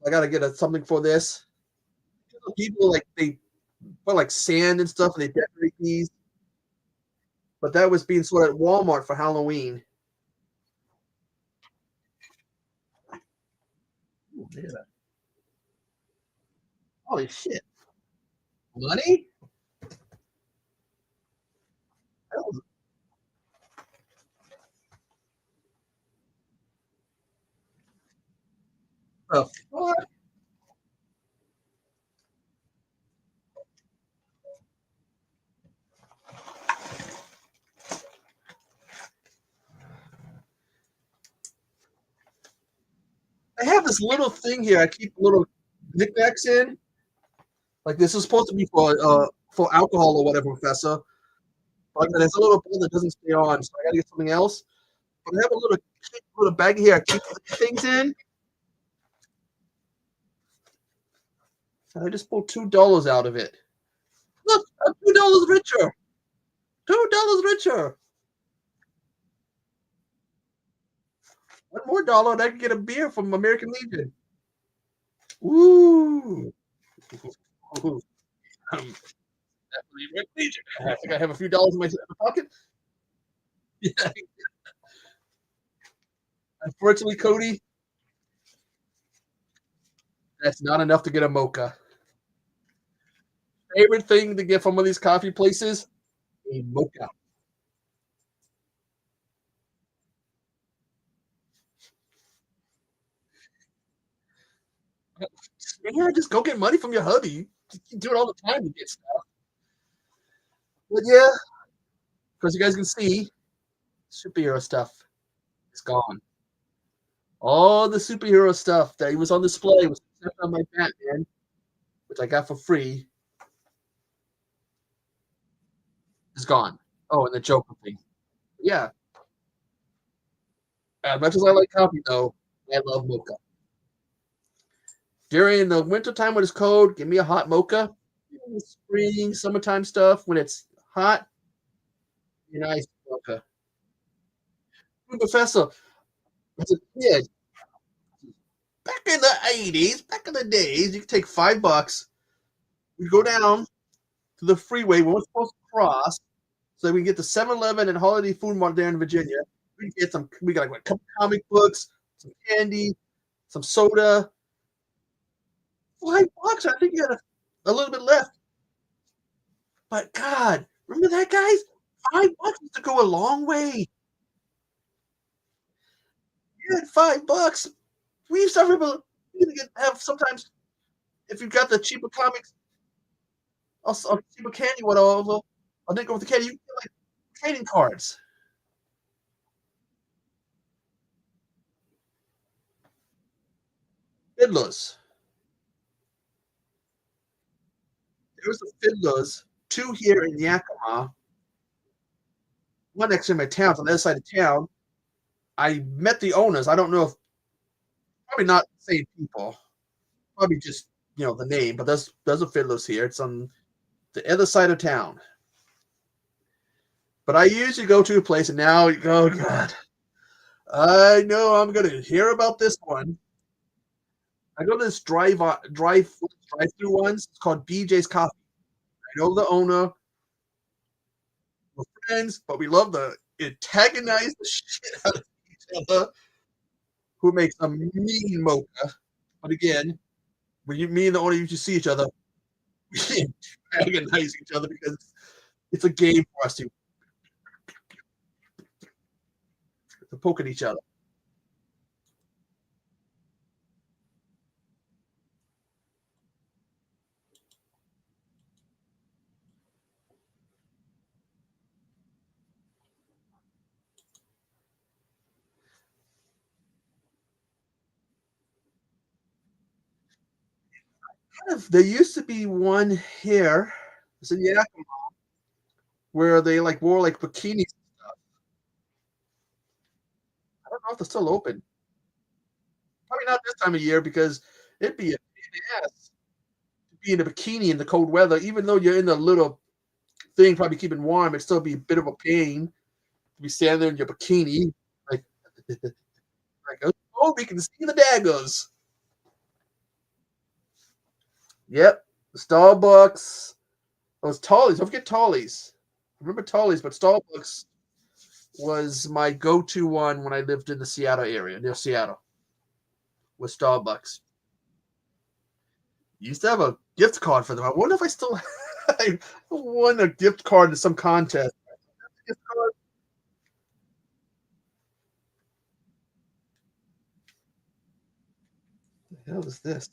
got to get something for this. People like they put like sand and stuff, and they decorate these. But that was being sold at Walmart for Halloween. Ooh, yeah. Holy shit! Money? The fuck? I have this little thing here. I keep little knickknacks in. Like this is supposed to be for alcohol or whatever, Professor. Like there's a little ball that doesn't stay on, so I gotta get something else. But I have a little bag here. I keep things in. And I just pulled $2 out of it. Look, I'm $2 richer. $2 richer. One more dollar, and I can get a beer from American Legion. Woo! Legion. I think I have a few dollars in my pocket. Yeah. Unfortunately, Cody, that's not enough to get a mocha. Favorite thing to get from one of these coffee places? A mocha. Yeah, just go get money from your hubby. You do it all the time to get stuff. But yeah, because you guys can see, superhero stuff is gone. All the superhero stuff that was on display was except on my Batman, which I got for free, is gone. Oh, and the Joker thing. Yeah. As much as I like coffee, though, I love mocha. During the winter time when it's cold, give me a hot mocha. In the spring, summertime stuff, when it's hot, nice mocha. Professor, as a kid, back in the 80s, back in the days, you could take $5. We'd go down to the freeway we we're supposed to cross so we can get the 7-Eleven and Holiday Food Mart there in Virginia. We got like a couple comic books, some candy, some soda. $5. I think you had a little bit left. But God, remember that, guys? $5 used to go a long way. You had $5. We used to remember you could have sometimes if you got the cheaper comics, also cheaper candy, whatever. I think with the candy, you get like trading cards. Fiddlers. There was the Fiddlers, two here in Yakima, one next to my town, on the other side of town. I met the owners. I don't know if probably not the same people. Probably just the name, but there's a Fiddlers here. It's on the other side of town. But I usually go to a place, and now, oh God, I know I'm gonna hear about this one. I go to this drive through ones. It's called BJ's Coffee. I know the owner. We're friends, but we love to antagonize the shit out of each other. Who makes a mean mocha? But again, me and the owner used to see each other, we antagonize each other because it's a game for us to poke at each other. There used to be one here. It's in Yakima where they like wore like bikinis. I don't know if they're still open. Probably not this time of year because it'd be a pain in the ass to be in a bikini in the cold weather. Even though you're in the little thing, probably keeping warm, it'd still be a bit of a pain to be standing there in your bikini. Like, oh, we can see the daggers. Yep. Starbucks. Those Tallies. Don't forget Tallies. I remember Tallies, but Starbucks was my go-to one when I lived in the Seattle area, near Seattle, with Starbucks. Used to have a gift card for them. I wonder if I still I won a gift card to some contest. Gift card. What the hell is this?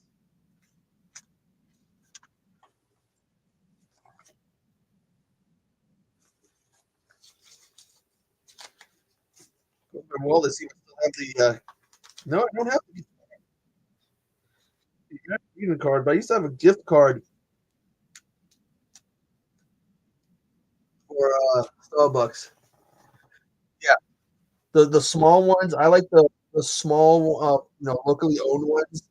Go to my wallet, see if I still have the. No, I don't have the card, but I used to have a gift card for Starbucks. Yeah, the small ones. I like the small, locally owned ones,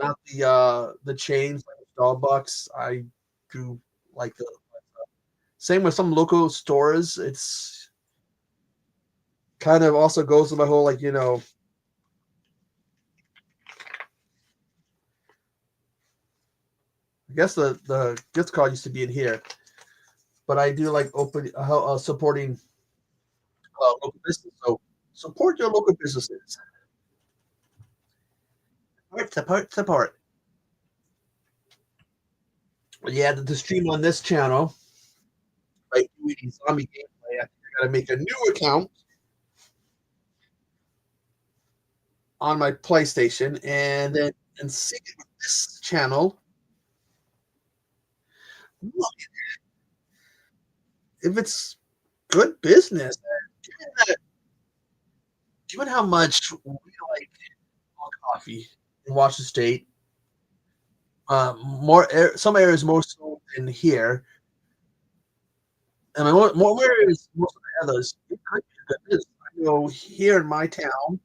not the chains like Starbucks. I do like the same with some local stores. It's kind of also goes to my whole I guess the gift card used to be in here, but I do like supporting local business. So support your local businesses. Support. Yeah, the stream on this channel, like doing zombie gameplay. I gotta make a new account on my PlayStation and then and sync it with this channel. Look, if it's good business, given how much we like coffee in Washington State, some areas more so than here, and more areas most of the others. It could be good business. I know here in my town,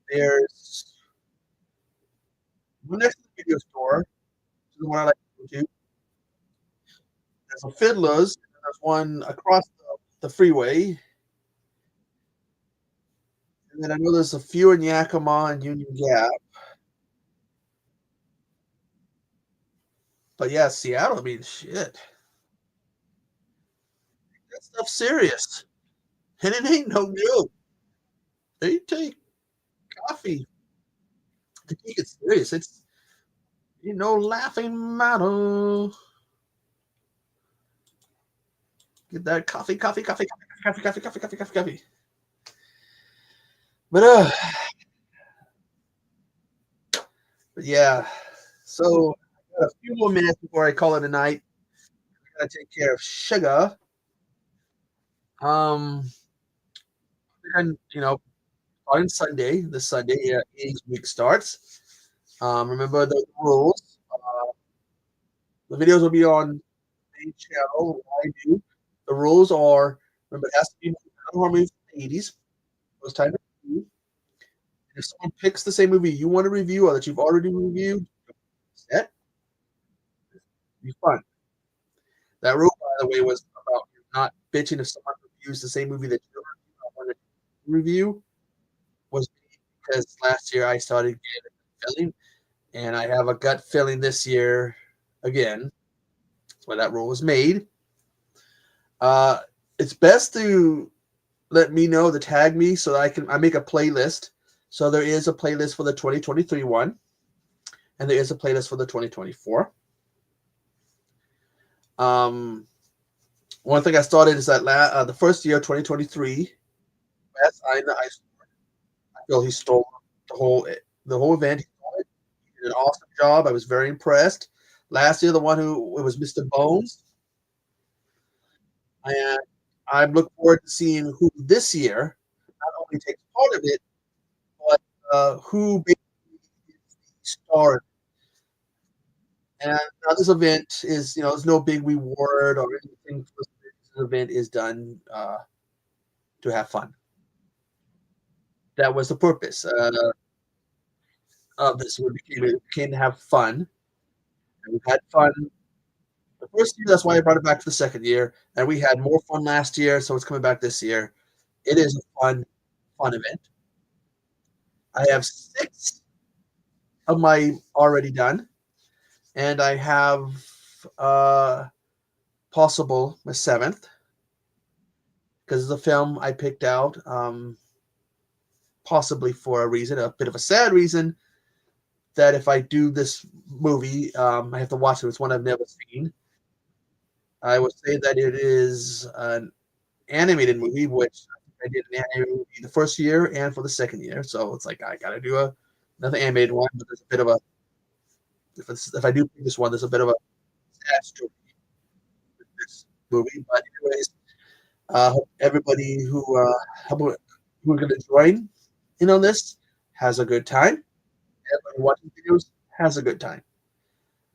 there's one next to the video store, which is the one I like to go to. There's a Fiddler's, and there's one across the freeway, and then I know there's a few in Yakima and Union Gap. But yeah, Seattle. I mean, shit, that stuff's serious, and it ain't no joke. They take coffee to take it serious. It's laughing matter. Get that coffee, coffee, coffee, coffee, coffee, coffee, coffee, coffee, coffee. But yeah. So I got a few more minutes before I call it a night. I gotta take care of sugar. Um, and on Sunday, this Sunday, Eating's week starts. Remember the rules. The videos will be on main channel. What I do. The rules are remember it has to be horror movies from the 80s. Those type of movies. If someone picks the same movie you want to review or that you've already reviewed, that be fun. That rule, by the way, was about not bitching if someone reviews the same movie that you don't want to review. Was because last year I started getting a feeling, and I have a gut feeling this year again. That's why that rule was made. Uh, it's best to let me know to tag me so that I make a playlist. So there is a playlist for the 2023 one, and there is a playlist for the 2024. Um, One thing I started is that the first year, 2023, Wes I feel he stole the whole event. He did an awesome job. I was very impressed. Last year, the one who it was Mr. Bones, and I look forward to seeing who this year not only takes part of it, but who basically is the star. And now this event is, there's no big reward or anything. This event is done to have fun. That was the purpose of this. It became to have fun. And we've had fun the first year. That's why I brought it back to the second year. And we had more fun last year, so it's coming back this year. It is a fun event. I have 6 of my already done, and I have uh, possible my 7th because it's a film I picked out, possibly for a reason, a bit of a sad reason. That if I do this movie, I have to watch it. It's one I've never seen. I would say that it is an animated movie, which I did an animated movie the first year and for the second year. So it's like I gotta do another animated one. But there's a bit of a if I do pick this one, there's a bit of a sad story with this movie. But anyways, hope everybody who are gonna join in on this has a good time. Everybody watching videos has a good time.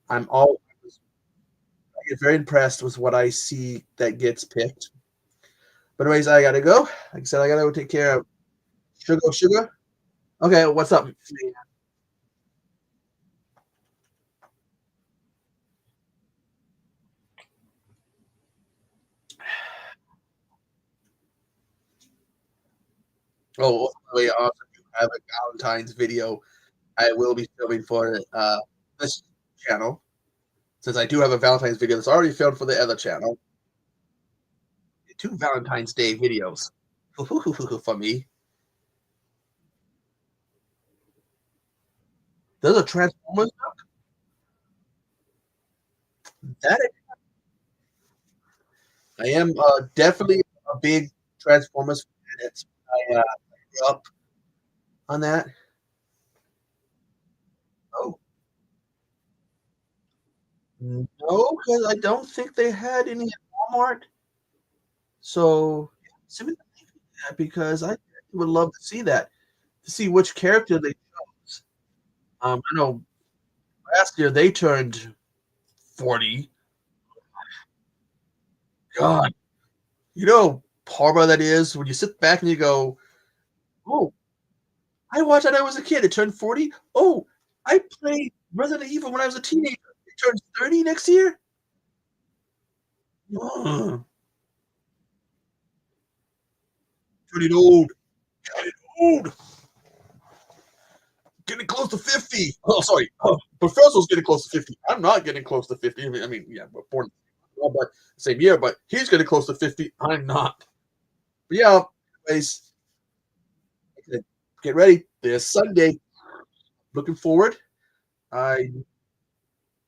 I'm always I get very impressed with what I see that gets picked. But anyways, I gotta go. Like I said, I gotta go take care of sugar. Okay, what's up? Oh, by the way, I also do have a Valentine's video I will be filming for this channel. Since I do have a Valentine's video that's already filmed for the other channel. 2 Valentine's Day videos for me. There's a Transformers that I am definitely a big Transformers fan. I grew up on that. Oh no, because I don't think they had any at Walmart. So send me the link to that because I would love to see that to see which character they chose. I know last year they turned 40. God, Parma that is when you sit back and you go, "Oh, I watched that when I was a kid. It turned 40. Oh, I played Resident Evil when I was a teenager. It turns 30 next year. Ugh, turning old, getting old, getting close to 50. Oh, sorry. Oh, Professor's getting close to 50. I'm not getting close to 50. Yeah, we're born but same year, but he's getting close to 50. I'm not. But yeah, anyways, get ready. This Sunday. Looking forward. I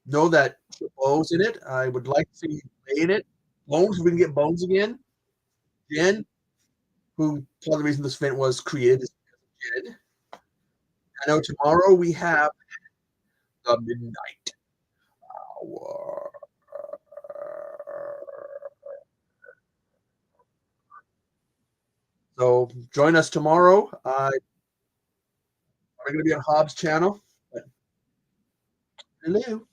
know that O's in it. I would like to see Ray in it. Bones, we can get Bones again. Jen, who part of the reason this event was created is because of Jen. I know tomorrow we have the Midnight Hour. So join us tomorrow. We're going to be on Hobbs' channel. Hello.